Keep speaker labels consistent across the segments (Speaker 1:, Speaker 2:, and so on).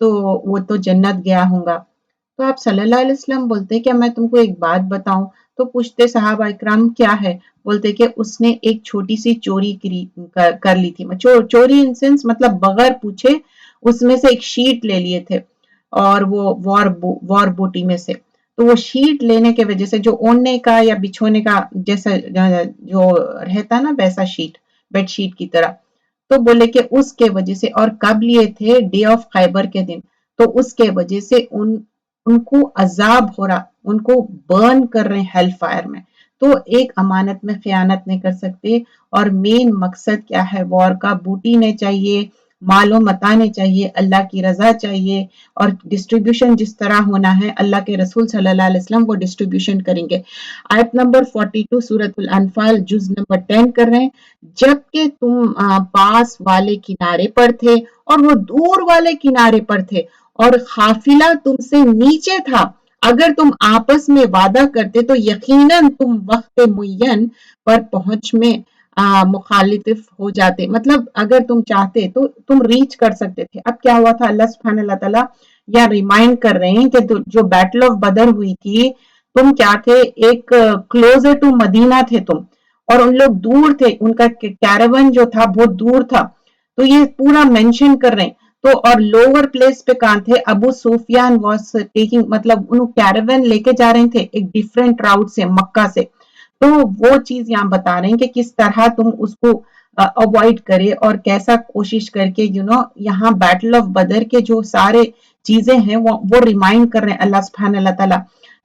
Speaker 1: تو وہ تو جنت گیا ہوں گا۔ تو آپ صلی اللہ علیہ وسلم بولتے کیا میں تم کو ایک بات بتاؤں؟ تو پوچھتے صحابہ اکرام کیا ہے؟ بولتے کہ اس نے ایک چھوٹی سی چوری کر لی تھی، چوری ان سینس مطلب بغیر پوچھے اس میں سے ایک شیٹ لے لیے تھے، اور وہ وار بوٹی میں سے، تو وہ شیٹ لینے کے وجہ سے جو اوننے کا یا بچھونے کا جیسا جو رہتا نا ویسا شیٹ، بیڈ شیٹ کی طرح، تو بولے کہ اس کے وجہ سے، اور کب لیے تھے؟ ڈے آف خیبر کے دن، تو اس کے وجہ سے ان کو عذاب ہو رہا، ان کو برن کر رہے ہیں ہیل فائر میں۔ تو ایک امانت میں خیانت نہیں کر سکتے، اور مین مقصد کیا ہے وار کا؟ بوٹی نہیں چاہیے، مال و متاع نہیں چاہیے، اللہ کی رضا چاہیے، اور ڈسٹریبیوشن جس طرح ہونا ہے اللہ کے رسول صلی اللہ علیہ وسلم وہ ڈسٹریبیوشن کریں گے۔ آیت نمبر 42 سورۃ الانفال جز نمبر 10 کر رہے ہیں، جبکہ تم پاس والے کنارے پر تھے اور وہ دور والے کنارے پر تھے، اور قافلہ تم سے نیچے تھا، اگر تم آپس میں وعدہ کرتے تو یقیناً تم وقت معین پر پہنچ میں مخالف ہو جاتے، مطلب اگر تم چاہتے تو تم ریچ کر سکتے تھے۔ اب کیا ہوا تھا؟ اللہ سبحانہ اللہ تعالیٰ یا ریمائنڈ کر رہے ہیں کہ جو بیٹل آف بدر ہوئی تھی، تم کیا تھے؟ ایک کلوزر ٹو مدینہ تھے تم، اور ان لوگ دور تھے، ان کا کیراون جو تھا بہت دور تھا، تو یہ پورا مینشن کر رہے ہیں۔ تو اور لوور پلیس پہ کہاں تھے؟ ابو سفیان واز ٹیکنگ، مطلب انہوں کیراون لے کے جا رہے تھے ایک ڈیفرنٹ راؤٹ سے، مکہ سے، تو وہ چیز یہاں بتا رہے ہیں کہ کس طرح تم اس کو اوائڈ کرے، اور کیسا کوشش کر کے یہاں بیٹل آف بدر کے جو سارے چیزیں ہیں وہ ریمائنڈ کر رہے ہیں اللہ سبحانہ اللہ تعالیٰ،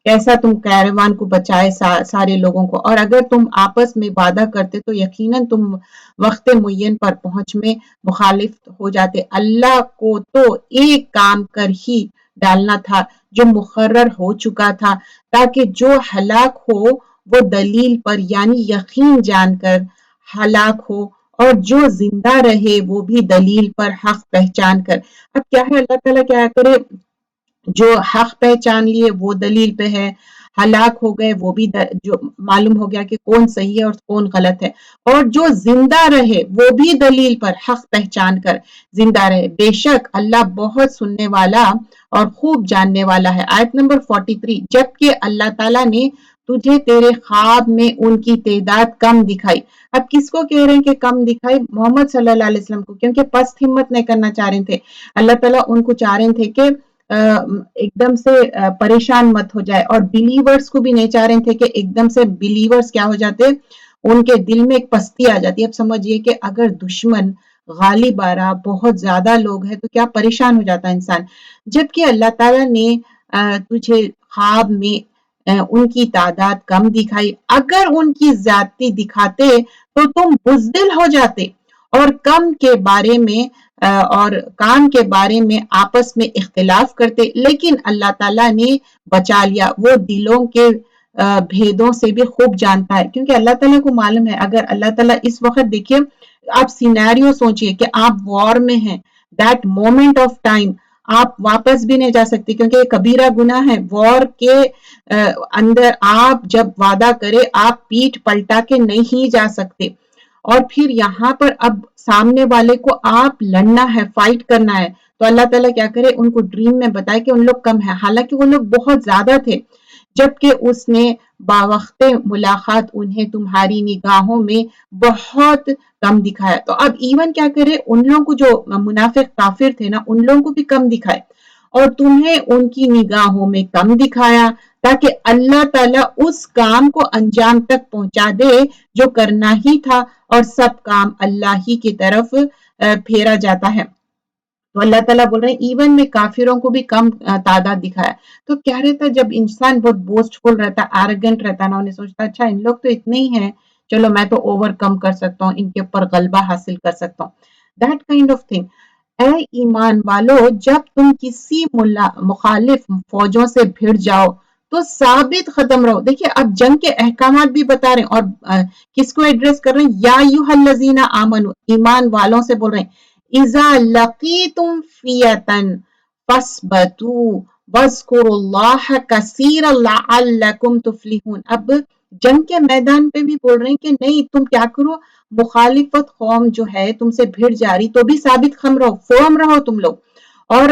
Speaker 1: کیسا تم کیروان کو بچائے سارے لوگوں کو، اور اگر تم آپس میں وعدہ کرتے تو یقیناً تم وقت معین پر پہنچ میں مخالف ہو جاتے۔ اللہ کو تو ایک کام کر ہی ڈالنا تھا جو مقرر ہو چکا تھا، تاکہ جو ہلاک ہو وہ دلیل پر یعنی یقین جان کر ہلاک ہو، اور جو زندہ رہے وہ بھی دلیل پر حق پہچان کر۔ اب کیا ہے؟ اللہ تعالیٰ کیا کرے؟ جو حق پہچان لیے وہ دلیل پہ ہے، ہلاک ہو گئے وہ بھی جو معلوم ہو گیا کہ کون صحیح ہے اور کون غلط ہے، اور جو زندہ رہے وہ بھی دلیل پر حق پہچان کر زندہ رہے، بے شک اللہ بہت سننے والا اور خوب جاننے والا ہے۔ آیت نمبر 43، جبکہ اللہ تعالیٰ نے تجھے تیرے خواب میں ان کی تعداد کم دکھائی۔ اب کس کو کہہ رہے ہیں کہ کم دکھائی؟ محمد صلی اللہ علیہ وسلم کو، کیونکہ پست ہمت نہیں کرنا چاہ رہے تھے۔ اللہ تعالیٰ ان کو چاہ رہے تھے کہ ایک دم سے پریشان مت ہو جائے، اور بلیورز کو بھی نہیں چاہ رہے تھے کہ ایک دم سے بلیورز کیا ہو جاتے، ان کے دل میں ایک پستی آ جاتی۔ اب سمجھئے کہ اگر دشمن غالب آ رہا، بہت زیادہ لوگ ہیں، تو کیا پریشان ہو جاتا انسان۔ جبکہ اللہ تعالیٰ نے تجھے خواب میں ان کی تعداد کم دکھائی، اگر ان کی زیادتی دکھاتے تو تم بزدل ہو جاتے، اور کم کے بارے میں اور کام کے بارے میں آپس میں اختلاف کرتے، لیکن اللہ تعالیٰ نے بچا لیا، وہ دلوں کے بھیدوں سے بھی خوب جانتا ہے، کیونکہ اللہ تعالیٰ کو معلوم ہے۔ اگر اللہ تعالیٰ اس وقت دیکھیے، آپ سینیریو سوچئے کہ آپ وار میں ہیں، دیٹ مومنٹ آف ٹائم آپ واپس بھی نہیں جا سکتے، کیونکہ یہ کبیرہ گناہ ہے۔ وار کے اندر آپ جب وعدہ کرے، آپ پیٹھ پلٹا کے نہیں جا سکتے، اور پھر یہاں پر اب سامنے والے کو آپ لڑنا ہے، فائٹ کرنا ہے، تو اللہ تعالیٰ کیا کرے؟ ان کو ڈریم میں بتائے کہ ان لوگ کم ہیں، حالانکہ وہ لوگ بہت زیادہ تھے، جبکہ اس نے باوقت ملاقات انہیں تمہاری نگاہوں میں بہت کم دکھایا۔ تو اب ایون کیا کرے؟ ان لوگوں کو جو منافق کافر تھے نا، ان لوگوں کو بھی کم دکھائے، اور تمہیں ان کی نگاہوں میں کم دکھایا، تاکہ اللہ تعالیٰ اس کام کو انجام تک پہنچا دے جو کرنا ہی تھا، اور سب کام اللہ ہی کی طرف پھیرا جاتا ہے۔ تو اللہ تعالیٰ بول رہے ہیں ایون میں کافروں کو بھی کم تعداد دکھایا۔ تو کیا رہتا جب انسان بہت بوسٹفل رہتا، ایروگنٹ رہتا نا، انہیں سوچتا اچھا ان لوگ تو اتنے ہی ہیں، چلو میں تو اوور کم کر سکتا ہوں، ان کے اوپر غلبہ حاصل کر سکتا ہوں، دیٹ کائنڈ آف تھنگ۔ اے ایمان والو، جب تم کسی مخالف فوجوں سے بھیڑ جاؤ تو ثابت قدم رہو۔ دیکھیے اب جنگ کے احکامات بھی بتا رہے ہیں، اور کس کو ایڈریس کر رہے ہیں؟ یا ایھا الذین آمنوا، ایمان والوں سے بول رہے ہیں، اذا لقیتم فئۃ فاثبتوا واذکروا اللہ کثیرا لعلکم تفلحون۔ اب جنگ کے میدان پہ بھی بول رہے ہیں کہ نہیں، تم کیا کرو؟ مخالفت قوم جو ہے تم سے بھیڑ جاری تو بھی ثابت خم رہو، فرم رہو تم لوگ، اور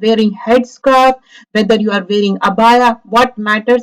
Speaker 1: wearing headscarf, whether you are wearing abaya, what matters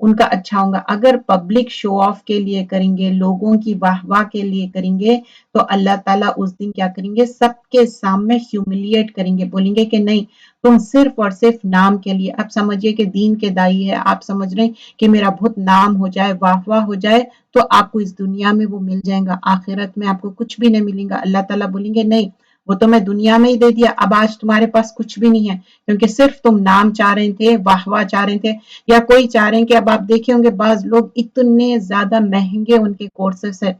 Speaker 1: ان کا اچھا ہوگا. اگر پبلک شو آف کے لیے کریں گے، لوگوں کی واہ واہ کے لیے کریں گے، تو اللہ تعالیٰ اس دن کیا کریں گے، سب کے سامنے ہیوملیٹ کریں گے، بولیں گے کہ نہیں تم صرف اور صرف نام کے لیے. اب سمجھئے کہ دین کے دائی ہے، آپ سمجھ رہے ہیں کہ میرا بہت نام ہو جائے، واہ واہ ہو جائے، تو آپ کو اس دنیا میں وہ مل جائیں گا، آخرت میں آپ کو کچھ بھی نہیں ملیں گا. اللہ تعالیٰ بولیں گے نہیں، وہ تو میں دنیا میں ہی دے دیا، اب آج تمہارے پاس کچھ بھی نہیں ہے، کیونکہ صرف تم نام چاہ رہے تھے، واہ واہ چاہ رہے تھے. یا کوئی چاہ رہے ہیں کہ اب آپ دیکھے ہوں گے بعض لوگ اتنے زیادہ مہنگے ان کے کورسز ہے،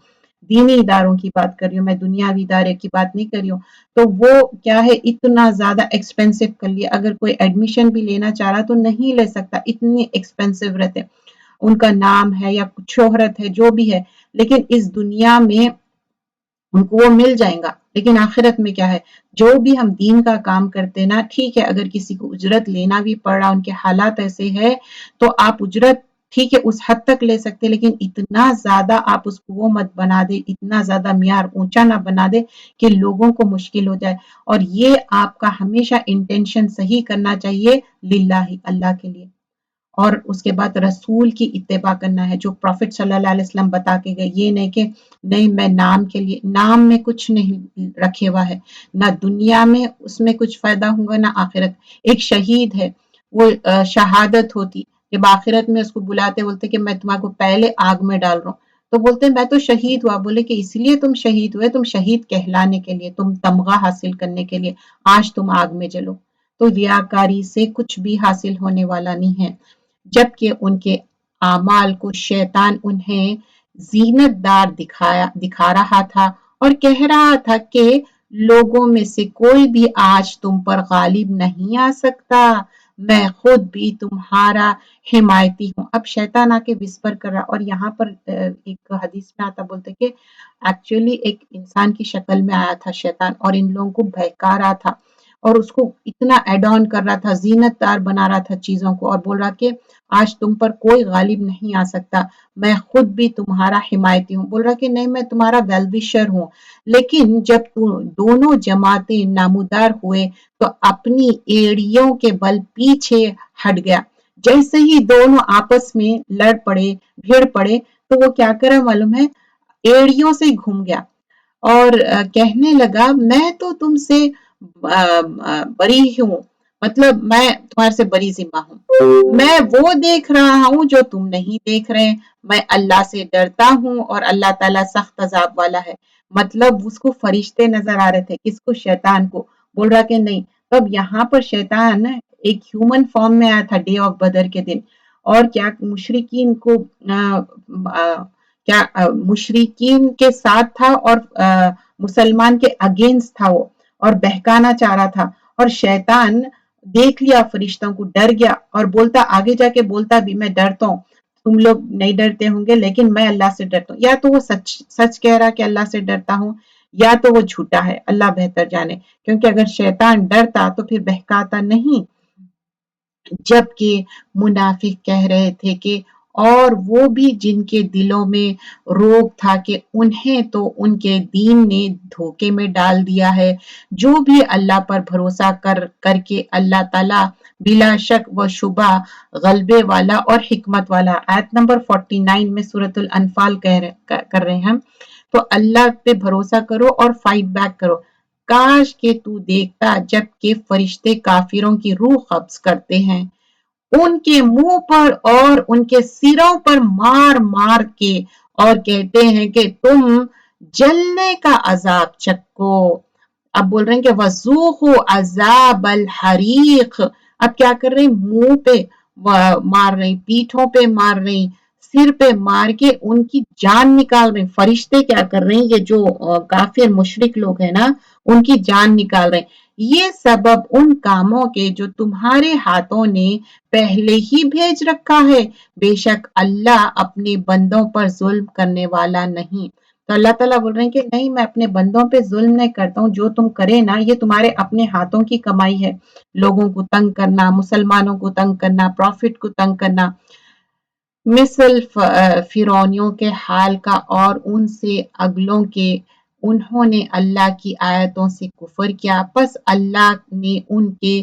Speaker 1: دینی اداروں کی بات کر رہی ہوں میں، دنیاوی ادارے کی بات نہیں کر رہی ہوں، تو وہ کیا ہے اتنا زیادہ ایکسپینسو کر لیا. اگر کوئی ایڈمیشن بھی لینا چاہ رہا تو نہیں لے سکتا، اتنے ایکسپینسو رہتے. ان کا نام ہے یا شہرت ہے جو بھی ہے، لیکن اس دنیا میں ان کو وہ مل جائیں گا. لیکن آخرت میں کیا ہے، جو بھی ہم دین کا کام کرتے نا، ٹھیک ہے اگر کسی کو اجرت لینا بھی پڑ رہا، ان کے حالات ایسے ہے تو آپ اجرت ٹھیک ہے اس حد تک لے سکتے، لیکن اتنا زیادہ آپ اس کو وہ مت بنا دے، اتنا زیادہ معیار اونچا نہ بنا دے کہ لوگوں کو مشکل ہو جائے. اور یہ آپ کا ہمیشہ انٹینشن صحیح کرنا چاہیے، للہ، اللہ کے لیے. اور اس کے بعد رسول کی اتباع کرنا ہے، جو پروفٹ صلی اللہ علیہ وسلم بتا کے گئے. یہ نہیں کہ نہیں میں نام کے لیے، نام میں کچھ نہیں رکھے ہوا ہے، نہ دنیا میں اس میں کچھ فائدہ ہوگا نہ آخرت. ایک شہید ہے، وہ شہادت ہوتی، جب آخرت میں اس کو بلاتے بولتے کہ میں تمہارے کو پہلے آگ میں ڈال رہا ہوں، تو بولتے میں تو شہید ہوا. بولے کہ اس لیے تم شہید ہوئے، تم شہید کہلانے کے لیے، تم تمغہ حاصل کرنے کے لیے آج تم آگ میں جلو. تو ریاکاری سے کچھ بھی حاصل ہونے والا نہیں ہے، جبکہ ان کے اعمال کو شیطان انہیں زینت دار دکھا رہا تھا اور کہہ رہا تھا کہ لوگوں میں سے کوئی بھی آج تم پر غالب نہیں آ سکتا، میں خود بھی تمہارا حمایتی ہوں. اب شیطان آ کے وسپر کر رہا، اور یہاں پر ایک حدیث میں آتا، بولتے کہ ایکچولی ایک انسان کی شکل میں آیا تھا شیطان، اور ان لوگوں کو بہکا رہا تھا اور اس کو اتنا ایڈ آن کر رہا تھا، زینت دار بنا رہا تھا چیزوں کو، اور بول رہا کہ آج تم پر کوئی غالب نہیں آ سکتا، میں خود بھی تمہارا حمایتی ہوں. بول رہا کہ نہیں میں تمہارا ویل وشر ہوں. لیکن جب دونوں جماعتیں نمودار ہوئے تو اپنی ایڑیوں کے بل پیچھے ہٹ گیا. جیسے ہی دونوں آپس میں لڑ پڑے، بھیڑ پڑے، تو وہ کیا کرا معلوم ہے، ایڑیوں سے گھوم گیا اور کہنے لگا میں تو تم سے بری ہوں، مطلب میں تمہارے سے بری ذمہ ہوں، میں وہ دیکھ رہا ہوں جو تم نہیں دیکھ رہے، میں اللہ سے ڈرتا ہوں اور اللہ تعالیٰ سخت عذاب والا ہے. مطلب اس کو فرشتے نظر آ رہے تھے، کس کو، شیطان کو. بول رہا کہ نہیں. تب یہاں پر شیطان ایک ہیومن فارم میں آیا تھا ڈے آف بدر کے دن، اور کیا مشرکین کو کیا مشرکین کے ساتھ تھا اور مسلمان کے اگینسٹ تھا وہ، اور بہکانا چاہ رہا تھا. اور شیطان دیکھ لیا فرشتوں کو، ڈر گیا اور بولتا، آگے جا کے بولتا بھی میں ڈرتا ہوں، تم لوگ نہیں ڈرتے ہوں گے لیکن میں اللہ سے ڈرتا ہوں. یا تو وہ سچ کہہ رہا کہ اللہ سے ڈرتا ہوں، یا تو وہ جھوٹا ہے، اللہ بہتر جانے. کیونکہ اگر شیطان ڈرتا تو پھر بہکاتا نہیں. جبکہ منافق کہہ رہے تھے کہ اور وہ بھی جن کے دلوں میں روگ تھا کہ انہیں تو ان کے دین نے دھوکے میں ڈال دیا ہے. جو بھی اللہ پر بھروسہ کر کے اللہ تعالیٰ بلا شک و شبہ غلبے والا اور حکمت والا. آیت نمبر 49 میں سورۃ الانفال کر رہے ہیں ہم. تو اللہ پہ بھروسہ کرو اور فائٹ بیک کرو. کاش کہ تو دیکھتا جب کہ فرشتے کافروں کی روح قبض کرتے ہیں، ان کے منہ پر اور ان کے سروں پر مار مار کے، اور کہتے ہیں کہ تم جلنے کا عذاب چکھو. اب بول رہے ہیں کہ وَذُوقُوا عَذَابَ الْحَرِيقِ. اب کیا کر رہے ہیں، منہ پہ مار رہے ہیں، پیٹھوں پہ مار رہے ہیں، سر پہ مار کے ان کی جان نکال رہے ہیں. فرشتے کیا کر رہے ہیں، یہ جو کافر مشرک لوگ ہیں نا، ان کی جان نکال رہے ہیں. یہ سبب ان کاموں کے جو تمہارے ہاتھوں نے پہلے ہی بھیج رکھا ہے، بے شک اللہ اپنے بندوں پر ظلم کرنے والا نہیں. تو اللہ تعالیٰ بول رہے ہیں کہ نہیں میں اپنے بندوں پہ ظلم نہیں کرتا ہوں، جو تم کرے نا یہ تمہارے اپنے ہاتھوں کی کمائی ہے. لوگوں کو تنگ کرنا، مسلمانوں کو تنگ کرنا، پروفٹ کو تنگ کرنا، مثل فرعونیوں کے حال کا اور ان سے اگلوں کے. انہوں نے اللہ کی آیتوں سے کفر کیا، پس اللہ نے ان کے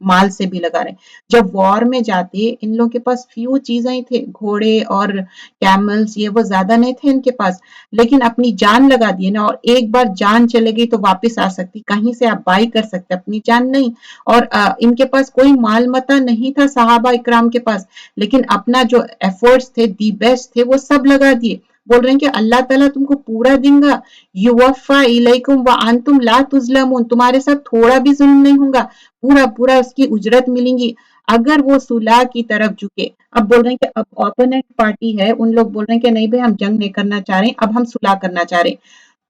Speaker 1: مال سے بھی لگا رہے ہیں. جب وار میں جاتے ان لوگوں کے پاس فیو چیزیں ہی تھے، گھوڑے اور کیملز، یہ وہ زیادہ نہیں تھے ان کے پاس، لیکن اپنی جان لگا دیے نا. اور ایک بار جان چلے گئی تو واپس آ سکتی، کہیں سے آپ بائی کر سکتے، اپنی جان نہیں. اور ان کے پاس کوئی مال متا نہیں تھا صحابہ اکرام کے پاس، لیکن اپنا جو ایفورٹس تھے دی بیسٹ تھے وہ سب لگا دیے. بول رہے ہیں کہ اللہ تعالیٰ تم کو پورا دیں گا، یوفا الیکم وانتم لا تظلمون، تمہارے ساتھ تھوڑا بھی ظلم نہیں ہوگا، پورا پورا اس کی اجرت ملیں گی اگر وہ صلح کی طرف جھکے. اب بول رہے ہیں کہ اب اپوننٹ پارٹی ہے، ان لوگ بول رہے ہیں کہ نہیں بھائی ہم جنگ نہیں کرنا چاہ رہے ہیں، اب ہم صلح کرنا چاہ رہے ہیں،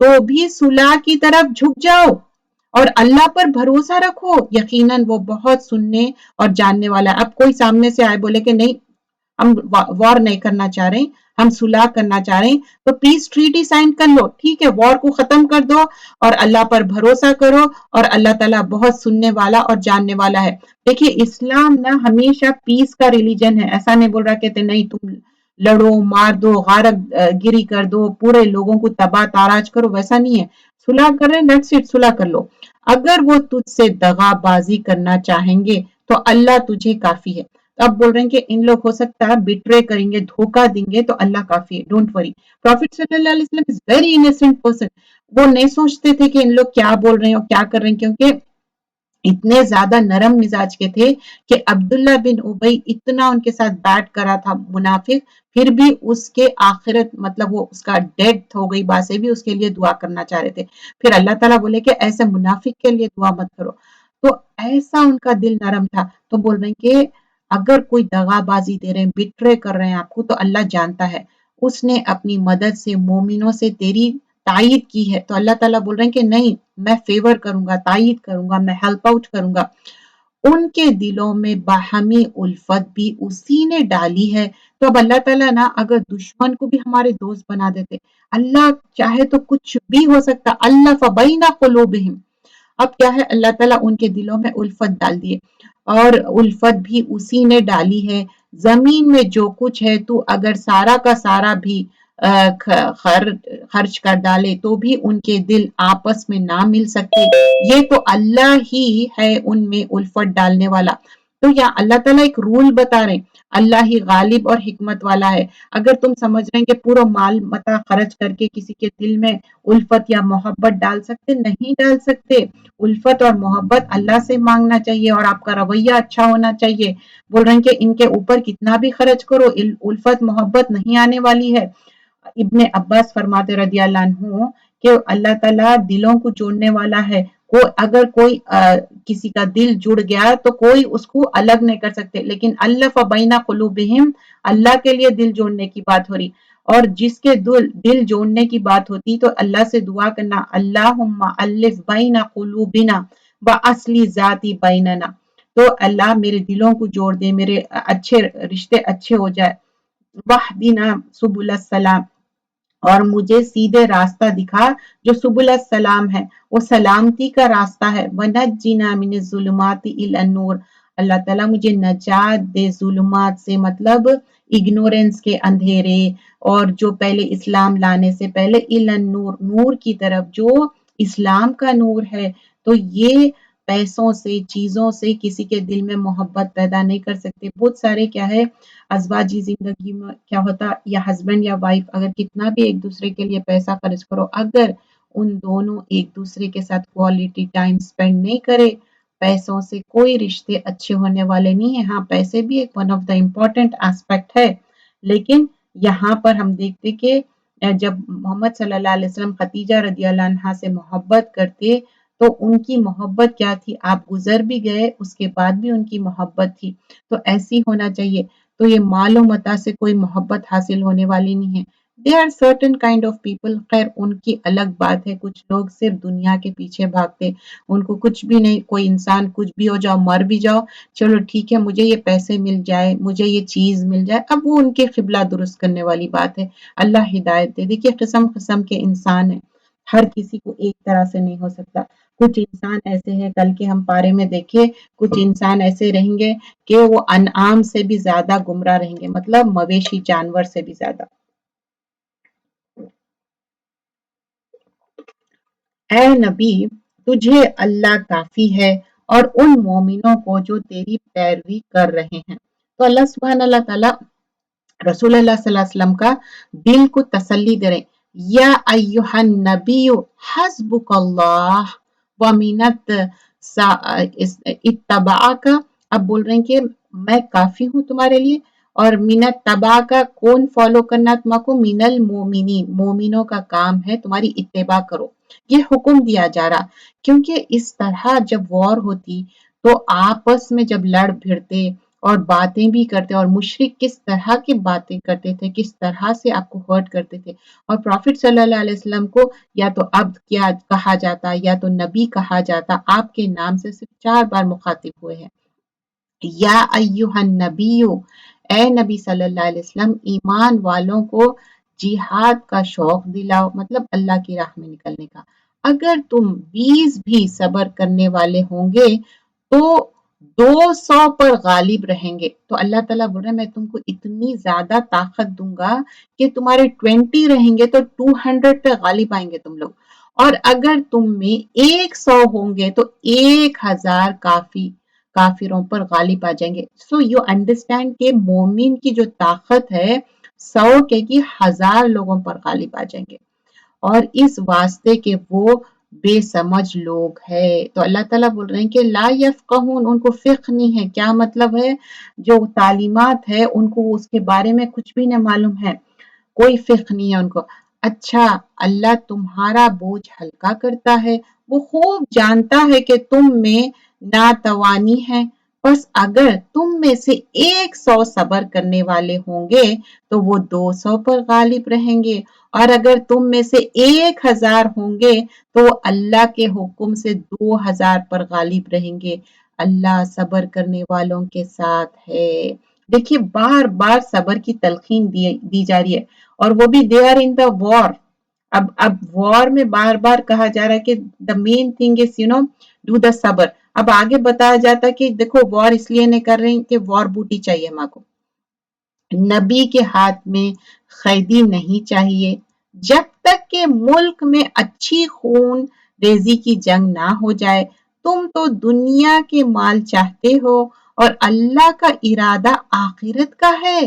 Speaker 1: تو بھی صلح کی طرف جھک جاؤ اور اللہ پر بھروسہ رکھو، یقیناً وہ بہت سننے اور جاننے والا ہے. اب کوئی سامنے سے آئے بولے کہ نہیں ہم وار نہیں کرنا چاہ رہے ہیں، ہم صلح کرنا چاہ رہے ہیں، تو پیس ٹریٹی سائن کر لو، ٹھیک ہے، وار کو ختم کر دو اور اللہ پر بھروسہ کرو، اور اللہ تعالیٰ بہت سننے والا اور جاننے والا ہے. دیکھیے اسلام نا ہمیشہ پیس کا ریلیجن ہے، ایسا نہیں بول رہا کہتے نہیں تم لڑو مار دو غارت گیری کر دو پورے لوگوں کو تباہ تاراج کرو، ویسا نہیں ہے. صلح کر رہے ہیں لیٹس اٹ، صلح کر لو. اگر وہ تجھ سے دغا بازی کرنا چاہیں گے تو اللہ تجھے کافی ہے. اب بول رہے ہیں کہ ان لوگ ہو سکتا ہے بٹرے کریں گے، دھوکہ دیں گے، تو اللہ کافی ہے، ڈونٹ وری. پروفٹ صلی اللہ علیہ وسلم از ویری انسینٹ پرسن. وہ نہیں سوچتے تھے کہ ان لوگ کیا بول رہے ہیں اور کیا کر رہے ہیں، کیونکہ اتنے زیادہ نرم مزاج کے تھے کہ عبداللہ بن ابی اتنا ان کے ساتھ بیٹ کرا تھا منافق، پھر بھی اس کے آخرت مطلب وہ اس کا ڈیتھ ہو گئی، باسے بھی اس کے لیے دعا کرنا چاہ رہے تھے. پھر اللہ تعالیٰ بولے کہ ایسے منافق کے لیے دعا مت کرو. تو ایسا ان کا دل نرم تھا. تو بول رہے ہیں کہ اگر کوئی دغا بازی دے رہے ہیں، بٹرے کر رہے ہیں آپ کو، تو اللہ جانتا ہے، اس نے اپنی مدد سے مومنوں سے تیری تائید کی ہے. تو اللہ تعالیٰ بول رہے ہیں کہ نہیں میں فیور کروں گا، تائید کروں گا، میں ہیلپ آؤٹ کروں گا. ان کے دلوں میں باہمی الفت بھی اسی نے ڈالی ہے. تو اب اللہ تعالیٰ نا اگر دشمن کو بھی ہمارے دوست بنا دیتے، اللہ چاہے تو کچھ بھی ہو سکتا. اللہ فبین قلوبہم، اب کیا ہے اللہ تعالیٰ ان کے دلوں میں الفت ڈال دیے، اور الفت بھی اسی نے ڈالی ہے. زمین میں جو کچھ ہے تو اگر سارا کا سارا بھی خرچ کر ڈالے تو بھی ان کے دل آپس میں نہ مل سکتے. یہ تو اللہ ہی ہے ان میں الفت ڈالنے والا. تو یا اللہ تعالیٰ ایک رول بتا رہے ہیں، اللہ ہی غالب اور حکمت والا ہے. اگر تم سمجھ رہے ہیں کہ پورا مال متا خرچ کر کے کسی کے دل میں الفت یا محبت ڈال سکتے، نہیں ڈال سکتے. الفت اور محبت اللہ سے مانگنا چاہیے اور آپ کا رویہ اچھا ہونا چاہیے. بول رہے ہیں کہ ان کے اوپر کتنا بھی خرچ کرو الفت محبت نہیں آنے والی ہے. ابن عباس فرماتے رضی اللہ عنہ کہ اللہ تعالیٰ دلوں کو جوڑنے والا ہے. اگر کوئی کسی کا دل جڑ گیا تو کوئی اس کو الگ نہیں کر سکتے، لیکن الف بین قلوبہم، اللہ کے لیے دل جوڑنے کی بات ہو رہی. اور جس کے دل جوڑنے کی بات ہوتی تو اللہ سے دعا کرنا، اللہم الف بین قلوبنا واصلح ذات بیننا، تو اللہ میرے دلوں کو جوڑ دے، میرے اچھے رشتے اچھے ہو جائے. واہدنا سبل السلام، اور مجھے سیدھے راستہ دکھا جو سبل السلام ہے، وہ سلامتی کا راستہ ہے. ونجنا من الظلمات الی النور، اللہ تعالیٰ مجھے نجات دے ظلمات سے، مطلب اگنورینس کے اندھیرے، اور جو پہلے اسلام لانے سے پہلے الی النور، نور کی طرف جو اسلام کا نور ہے. تو یہ پیسوں سے چیزوں سے کسی کے دل میں محبت پیدا نہیں کر سکتے. بہت سارے کیا ہے ازواجی زندگی میں کیا ہوتا، یا ہسبینڈ یا وائف اگر کتنا بھی ایک دوسرے کے لیے پیسہ خرچ کرو، اگر ان دونوں ایک دوسرے کے ساتھ کوالٹی ٹائم سپینڈ نہیں کرے، پیسوں سے کوئی رشتے اچھے ہونے والے نہیں ہیں. ہاں پیسے بھی ایک one of the important aspect ہے، لیکن یہاں پر ہم دیکھتے کہ جب محمد صلی اللہ علیہ وسلم خدیجہ رضی اللہ عنہا سے محبت کرتے تو ان کی محبت کیا تھی، آپ گزر بھی گئے اس کے بعد بھی ان کی محبت تھی. تو ایسی ہونا چاہیے. تو یہ مال و متا سے کوئی محبت حاصل ہونے والی نہیں ہے. They are certain kind of people, خیر ان کی الگ بات ہے. کچھ لوگ صرف دنیا کے پیچھے بھاگتے، ان کو کچھ بھی نہیں، کوئی انسان کچھ بھی ہو جاؤ، مر بھی جاؤ، چلو ٹھیک ہے مجھے یہ پیسے مل جائے، مجھے یہ چیز مل جائے. اب وہ ان کے قبلہ درست کرنے والی بات ہے. اللہ ہدایت دے. دیکھیے قسم قسم کے انسان ہیں، ہر کسی کو ایک طرح سے نہیں ہو سکتا. کچھ انسان ایسے ہیں، کل کے ہم پارے میں دیکھے کچھ انسان ایسے رہیں گے کہ وہ انعام سے بھی زیادہ گمراہ رہیں گے، مطلب مویشی جانور سے بھی زیادہ. اے نبی تجھے اللہ کافی ہے اور ان مومنوں کو جو تیری پیروی کر رہے ہیں۔ تو اللہ سبحانہ اللہ تعالیٰ رسول اللہ صلی اللہ علیہ وسلم کا دل کو تسلی دے رہے، یا ایہا النبی حسبک اللہ ومنت اتبعک، اب بول رہے ہیں کہ میں کافی ہوں تمہارے لیے، اور منت تبا کا کون فالو کرنا تمہیں کو، من المومنین، مومنوں کا کام ہے تمہاری اتباع کرو، یہ حکم دیا جا رہا، کیونکہ اس طرح جب وار ہوتی تو آپس میں جب لڑ بھڑتے اور باتیں بھی کرتے، اور مشرک کس طرح کی باتیں کرتے تھے، کس طرح سے آپ کو ہرٹ کرتے تھے، اور پروفٹ صلی اللہ علیہ وسلم کو یا تو عبد کیا کہا جاتا یا تو نبی کہا جاتا، آپ کے نام سے صرف 4 بار مخاطب ہوئے ہیں۔ یا ایہا النبی، اے نبی صلی اللہ علیہ وسلم، ایمان والوں کو جہاد کا شوق دلاؤ، مطلب اللہ کی راہ میں نکلنے کا۔ اگر تم 20 بھی صبر کرنے والے ہوں گے تو 200 پر غالب رہیں گے۔ تو اللہ تعالیٰ بول رہے ہیں میں تم کو اتنی زیادہ طاقت دوں گا کہ تمہارے 20 رہیں گے تو 200 پہ غالب آئیں گے تم لوگ، اور اگر تم میں 100 ہوں گے تو 1000 کافروں پر غالب آ جائیں گے۔ سو یو انڈرسٹینڈ کہ مومن کی جو طاقت ہے 100 کے کی 1000 لوگوں پر غالب آ جائیں گے، اور اس واسطے کہ وہ بے سمجھ لوگ ہے۔ تو اللہ تعالیٰ بول رہے ہیں کہ لا یفقہون، ان کو فقہ نہیں ہے۔ کیا مطلب ہے؟ جو تعلیمات ہے ان کو اس کے بارے میں کچھ بھی نہ معلوم ہے، کوئی فقہ نہیں ہے ان کو۔ اچھا، اللہ تمہارا بوجھ ہلکا کرتا ہے، وہ خوب جانتا ہے کہ تم میں ناتوانی ہے، بس اگر تم میں سے 100 صبر کرنے والے ہوں گے تو وہ 200 پر غالب رہیں گے، اور اگر تم میں سے 1000 ہوں گے تو وہ اللہ کے حکم سے 2000 پر غالب رہیں گے۔ اللہ صبر کرنے والوں کے ساتھ ہے۔ دیکھیے بار بار صبر کی تلقین دی جا رہی ہے، اور وہ بھی دے آر ان دا وار۔ اب وار میں بار بار کہا جا رہا ہے کہ دا main thing is do the صبر۔ اب آگے بتایا جاتا ہے کہ دیکھو وار اس لیے نہیں کر رہے ہیں کہ وار بوٹی چاہیے ہم کو، نبی کے ہاتھ میں قیدی نہیں چاہیے، جب تک کہ ملک میں اچھی خون ریزی کی جنگ نہ ہو جائے۔ تم تو دنیا کے مال چاہتے ہو اور اللہ کا ارادہ آخرت کا ہے،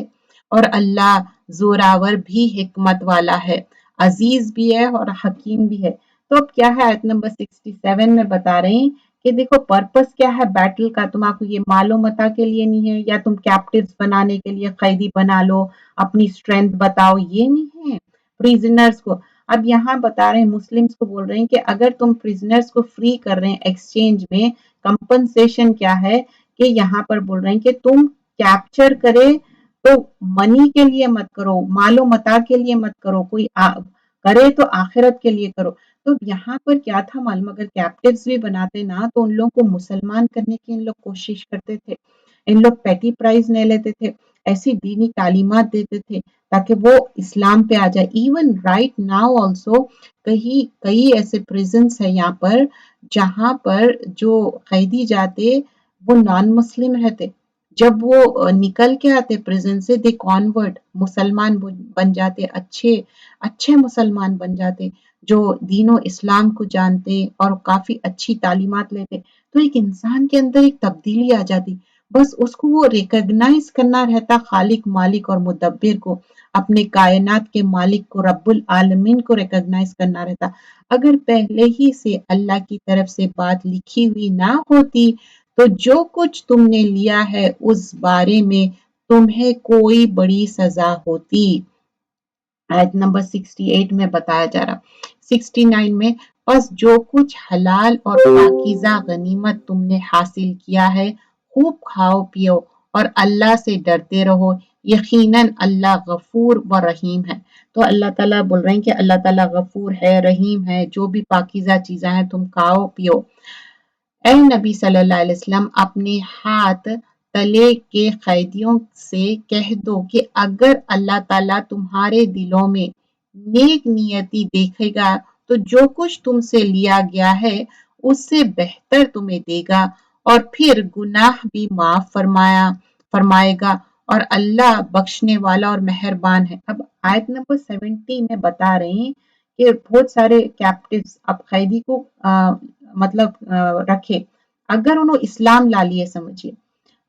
Speaker 1: اور اللہ زوراور بھی حکمت والا ہے، عزیز بھی ہے اور حکیم بھی ہے۔ تو اب کیا ہے، آیت نمبر 67 میں بتا رہے ہیں کہ دیکھو پرپس کیا ہے بیٹل کا، تم کو یہ مال و متا کے لیے نہیں ہے، یا تم کیپٹیوز بنانے کے لیے قیدی بنا لو، اپنی اسٹرینتھ بتاؤ، یہ نہیں ہے۔ پریزنرز کو اب یہاں بتا رہے ہیں، مسلمز کو بول رہے ہیں کہ اگر تم پریزنرز کو فری کر رہے ہیں ایکسچینج میں، کمپنسیشن کیا ہے کہ یہاں پر بول رہے ہیں کہ تم کیپچر کرے تو منی کے لیے مت کرو، مال و متا کے لیے مت کرو، کوئی کرے تو آخرت کے لیے کرو۔ تو یہاں پر کیا تھا معلوم، اگر کیپٹیوز بھی بناتے نا تو ان لوگ کو مسلمان کرنے کی ان لوگ کوشش کرتے تھے، ان لوگ پیٹی پرائز نہیں لیتے تھے، ایسی دینی تعلیمات دیتے تھے تاکہ وہ اسلام پہ آ جائے۔ ایون رائٹ ناؤ آلسو کئی ایسے پریزنس ہیں یہاں پر جہاں پر جو قیدی جاتے وہ نان مسلم رہتے، جب وہ نکل کے آتے پریزن سے دے کانورٹ، مسلمان بن جاتے، اچھے مسلمان بن جاتے جو دین و اسلام کو جانتے اور کافی اچھی تعلیمات لیتے، تو ایک انسان کے اندر ایک تبدیلی آ جاتی، بس اس کو وہ ریکگنائز کرنا رہتا خالق مالک اور مدبر کو، اپنے کائنات کے مالک کو، رب العالمین کو ریکگنائز کرنا رہتا۔ اگر پہلے ہی سے اللہ کی طرف سے بات لکھی ہوئی نہ ہوتی تو جو کچھ تم نے لیا ہے اس بارے میں تمہیں کوئی بڑی سزا ہوتی۔ آیت نمبر 68 میں بتایا جا رہا، 69 میں، بس جو کچھ حلال اور پاکیزہ غنیمت تم نے حاصل کیا ہے خوب کھاؤ پیو اور اللہ سے ڈرتے رہو، یقیناً اللہ غفور و رحیم ہے۔ تو اللہ تعالیٰ بول رہے ہیں کہ اللہ تعالیٰ غفور ہے، رحیم ہے، جو بھی پاکیزہ چیزیں ہیں تم کھاؤ پیو۔ اے نبی صلی اللہ علیہ وسلم، اپنے ہاتھ تلے کے قیدیوں سے کہہ دو کہ اگر اللہ تعالیٰ تمہارے دلوں میں نیک نیتی دیکھے گا تو جو کچھ تم سے لیا گیا ہے اس سے بہتر تمہیں دے گا، اور پھر گناہ بھی معاف فرمائے گا، اور اللہ بخشنے والا اور مہربان ہے۔ اب آیت نمبر 70 میں بتا رہے ہیں کہ بہت سارے کیپٹیوز اب قیدی کو مطلب رکھے، اگر انہوں اسلام لا لیے سمجھیے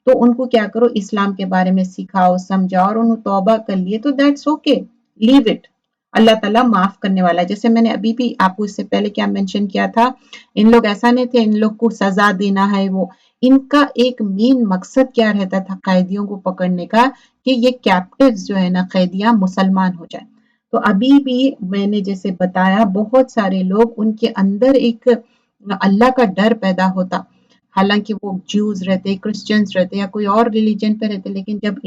Speaker 1: تو ان کو کیا کرو اسلام کے بارے میں سکھاؤ سمجھاؤ اور انہوں توبہ کر لیے تو دیٹس اوکے لیو اٹ اللہ تعالیٰ معاف کرنے والا ہے جیسے میں نے ابھی بھی آپ کو اس سے پہلے کیا مینشن کیا تھا ان لوگ ایسا نہیں تھے ان لوگ کو سزا دینا ہے وہ ان کا ایک مین مقصد کیا رہتا تھا قیدیوں کو پکڑنے کا کہ یہ کیپٹیوز جو ہے نا قیدیاں مسلمان ہو جائیں تو ابھی بھی میں نے جیسے بتایا بہت سارے لوگ ان کے اندر ایک اللہ کا ڈر پیدا ہوتا حالانکہ وہ جوز رہتے کرسچنز رہتے یا کوئی اور ریلیجن پہ رہتے لیکن جب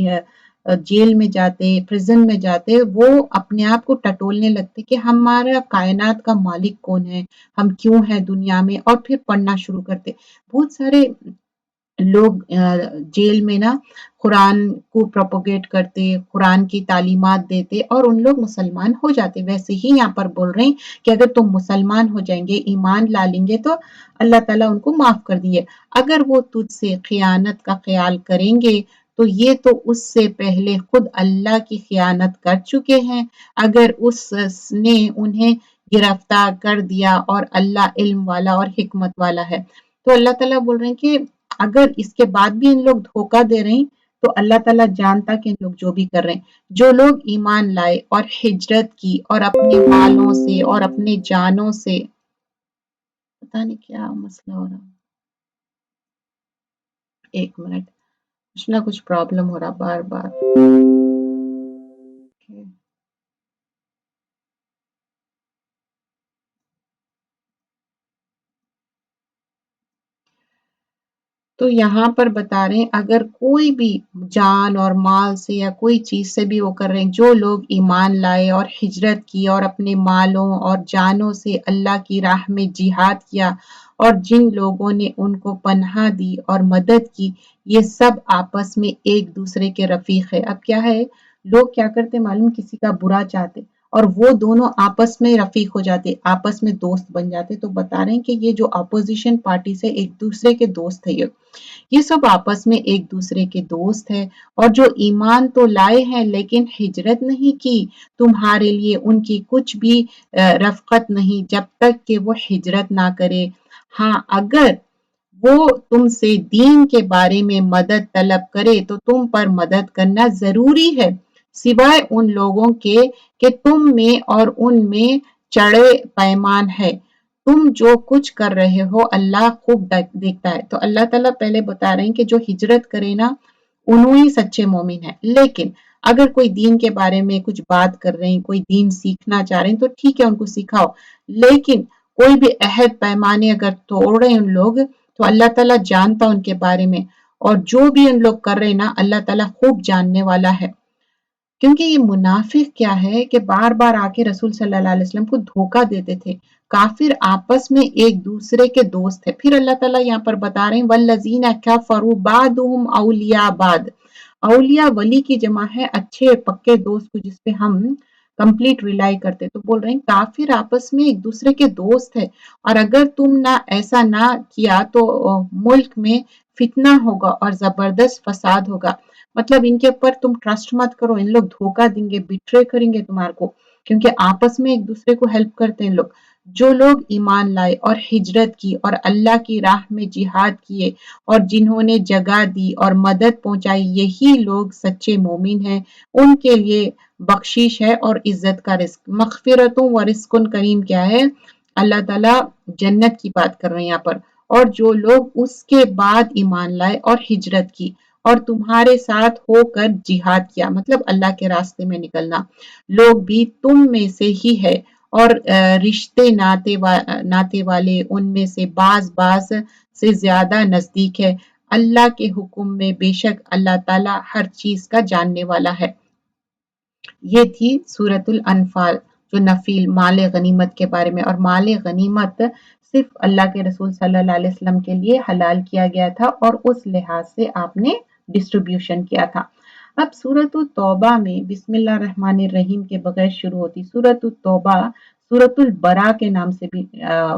Speaker 1: جیل میں جاتے پریزن میں جاتے وہ اپنے آپ کو ٹٹولنے لگتے کہ ہمارا کائنات کا مالک کون ہے ہم کیوں ہیں دنیا میں اور پھر پڑھنا شروع کرتے بہت سارے لوگ جیل میں نا قرآن کو پروپوگیٹ کرتے قرآن کی تعلیمات دیتے اور ان لوگ مسلمان ہو جاتے ویسے ہی یہاں پر بول رہے ہیں کہ اگر تم مسلمان ہو جائیں گے ایمان لا لیں گے تو اللہ تعالیٰ ان کو معاف کر دیے اگر وہ تجھ سے خیانت کا خیال کریں گے تو یہ تو اس سے پہلے خود اللہ کی خیانت کر چکے ہیں اگر اس نے انہیں گرفتار کر دیا اور اللہ علم والا اور حکمت والا ہے تو اللہ تعالیٰ بول رہے ہیں کہ اگر اس کے بعد بھی ان لوگ دھوکہ دے رہے ہیں تو اللہ تعالیٰ جانتا کہ ان لوگ جو بھی کر رہے ہیں جو لوگ ایمان لائے اور ہجرت کی اور اپنے مالوں سے اور اپنے جانوں سے پتہ نہیں کیا مسئلہ ہو رہا ایک منٹ کچھ نہ کچھ پرابلم ہو رہا بار بار تو یہاں پر بتا رہے ہیں اگر کوئی بھی جان اور مال سے یا کوئی چیز سے بھی وہ کر رہے ہیں جو لوگ ایمان لائے اور ہجرت کی اور اپنے مالوں اور جانوں سے اللہ کی راہ میں جہاد کیا اور جن لوگوں نے ان کو پناہ دی اور مدد کی یہ سب آپس میں ایک دوسرے کے رفیق ہے اب کیا ہے لوگ کیا کرتے معلوم کسی کا برا چاہتے اور وہ دونوں آپس میں رفیق ہو جاتے آپس میں دوست بن جاتے تو بتا رہے ہیں کہ یہ جو اپوزیشن پارٹی سے ایک دوسرے کے دوست ہے یہ سب آپس میں ایک دوسرے کے دوست ہے اور جو ایمان تو لائے ہیں لیکن ہجرت نہیں کی تمہارے لیے ان کی کچھ بھی رفقت نہیں جب تک کہ وہ ہجرت نہ کرے ہاں اگر وہ تم سے دین کے بارے میں مدد طلب کرے تو تم پر مدد کرنا ضروری ہے سوائے ان لوگوں کے کہ تم میں اور ان میں چڑھے پیمان ہے تم جو کچھ کر رہے ہو اللہ خوب دیکھتا ہے تو اللہ تعالیٰ پہلے بتا رہے ہیں کہ جو ہجرت کرے نا انہوں ہی سچے مومن ہیں لیکن اگر کوئی دین کے بارے میں کچھ بات کر رہے ہیں کوئی دین سیکھنا چاہ رہے ہیں تو ٹھیک ہے ان کو سکھاؤ لیکن کوئی بھی عہد پیمانے اگر توڑ رہے ہیں ان لوگ تو اللہ تعالیٰ جانتا ان کے بارے میں اور جو بھی ان لوگ کر رہے ہیں نا اللہ تعالیٰ خوب جاننے والا ہے کیونکہ یہ منافق کیا ہے کہ بار بار آ کے رسول صلی اللہ علیہ وسلم کو دھوکہ دیتے تھے کافر آپس میں ایک دوسرے کے دوست ہے پھر اللہ تعالیٰ یہاں پر بتا رہے ہیں والذین کفروا بعضهم اولیاء بعض اولیاء ولی کی جمع ہے اچھے پکے دوست کو جس پہ ہم کمپلیٹ ریلائی کرتے تو بول رہے ہیں کافر آپس میں ایک دوسرے کے دوست ہے اور اگر تم نہ ایسا نہ کیا تو ملک میں فتنہ ہوگا اور زبردست فساد ہوگا مطلب ان کے اوپر تم ٹرسٹ مت کرو ان لوگ دھوکہ دیں گے بٹرے کریں گے تمہارے کو کیونکہ آپس میں ایک دوسرے کو ہیلپ کرتے ہیں لوگ جو لوگ ایمان لائے اور ہجرت کی اور اللہ کی راہ میں جہاد کیے اور جنہوں نے جگہ دی اور مدد پہنچائی یہی لوگ سچے مومن ہیں ان کے لیے بخشش ہے اور عزت کا رزق مغفرتوں و رزق کریم کیا ہے اللہ تعالیٰ جنت کی بات کر رہے ہیں یہاں پر اور جو لوگ اس کے بعد ایمان لائے اور ہجرت کی اور تمہارے ساتھ ہو کر جہاد کیا مطلب اللہ کے راستے میں نکلنا لوگ بھی تم میں سے ہی ہے اور رشتے ناتے والے ان میں سے بعض سے زیادہ نزدیک ہے اللہ کے حکم میں بے شک اللہ تعالیٰ ہر چیز کا جاننے والا ہے یہ تھی سورۃ الانفال جو نفیل مال غنیمت کے بارے میں اور مال غنیمت صرف اللہ کے رسول صلی اللہ علیہ وسلم کے لیے حلال کیا گیا تھا اور اس لحاظ سے آپ نے ڈسٹریبیوشن کیا تھا اب سورۃ التوبہ میں بسم اللہ الرحمن الرحیم کے بغیر شروع ہوتی سورۃ التوبہ سورۃ البرا کے نام سے بھی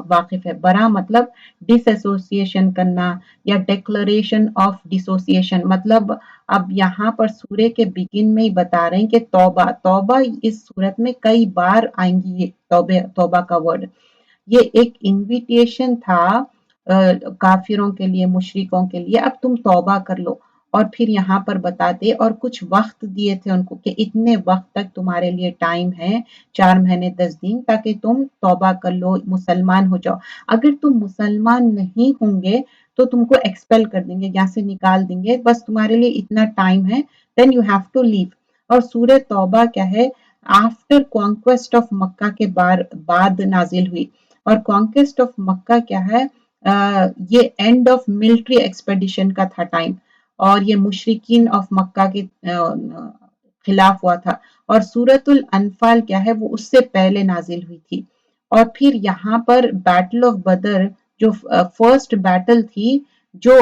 Speaker 1: واقف ہے برا مطلب ڈس ایسوسیشن کرنا یا ڈیکلریشن آف ڈسوسیشن مطلب اب یہاں پر سورے کے بگن میں ہی بتا رہے ہیں کہ توبہ اس صورت میں کئی بار آئیں گی یہ توبہ کا ورڈ یہ ایک انویٹیشن تھا کافروں کے لیے مشرکوں کے لیے اب تم توبہ کر لو، اور پھر یہاں پر بتاتے اور کچھ وقت دیے تھے ان کو کہ اتنے وقت تک تمہارے لیے ٹائم ہے 4 مہینے 10 دن تاکہ تم توبہ کر لو مسلمان ہو جاؤ، اگر تم مسلمان نہیں ہوں گے تو تم کو ایکسپیل کر دیں گے یہاں سے نکال دیں گے، بس تمہارے لیے اتنا ٹائم ہے دین یو ہیو ٹو لیو۔ اور سورہ توبہ کیا ہے آفٹر کانکویسٹ آف مکہ کے بعد نازل ہوئی، اور کانکویسٹ آف مکہ کیا ہے یہ اینڈ آف ملٹری ایکسپیڈیشن کا تھا ٹائم، اور یہ مشرکین آف مکہ کے خلاف ہوا تھا، اور سورۃ الانفال کیا ہے وہ اس سے پہلے نازل ہوئی تھی۔ اور پھر یہاں پر بیٹل آف بدر جو فرسٹ بیٹل تھی جو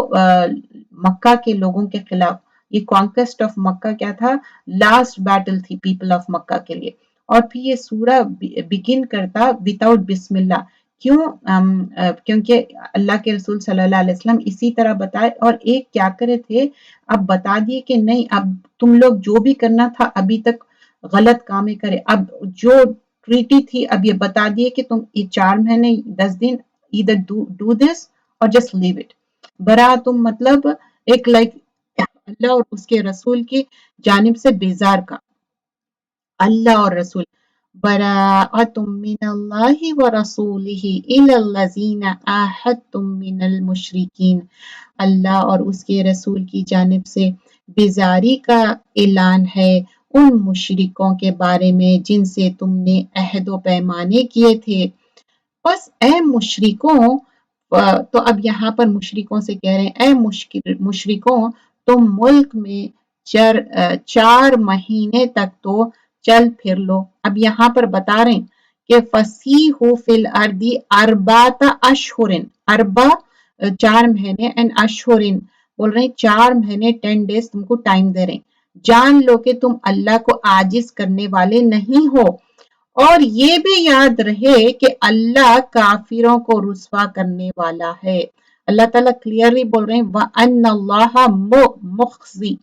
Speaker 1: مکہ کے لوگوں کے خلاف، یہ کانکویسٹ آف مکہ کیا تھا لاسٹ بیٹل تھی پیپل آف مکہ کے لیے، اور پھر یہ سورہ بگن کرتا وداؤٹ بسم اللہ، کیوں کیونکہ اللہ کے رسول صلی اللہ علیہ وسلم اسی طرح بتائے، اور ایک کیا کرے تھے اب بتا دیے کہ نہیں اب تم لوگ جو بھی کرنا تھا ابھی تک غلط کامیں کرے، اب جو ٹریٹی تھی اب یہ بتا دیے کہ تم یہ 4 مہینے 10 دن either do this or just leave it، برا تم مطلب ایک لائک اللہ اور اس کے رسول کی جانب سے بیزار کا، اللہ اور رسول براءۃ من اللہ ورسولہ الی الذین عاہدتم من المشرکین، اللہ اور اس کے رسول کی جانب سے بیزاری کا اعلان ہے ان مشرکوں کے بارے میں جن سے تم نے عہد و پیمانے کیے تھے۔ بس اے مشرکوں، تو اب یہاں پر مشرکوں سے کہہ رہے ہیں اے مشرکوں تم ملک میں 4 مہینے تک تو چل پھر لو، اب یہاں پر بتا رہے ہیں کہ فسیحوا فی الارض اربعۃ اشہر، اربع 4 مہینے اینڈ اشہرن بول رہے ہیں 4 مہینے 10 days تم کو ٹائم دے رہے ہیں، جان لو کہ تم اللہ کو عاجز کرنے والے نہیں ہو، اور یہ بھی یاد رہے کہ اللہ کافروں کو رسوا کرنے والا ہے۔ اللہ تعالیٰ کلیئرلی بول رہے ہیں وَأَنَّ اللَّهَ مُخْزِي،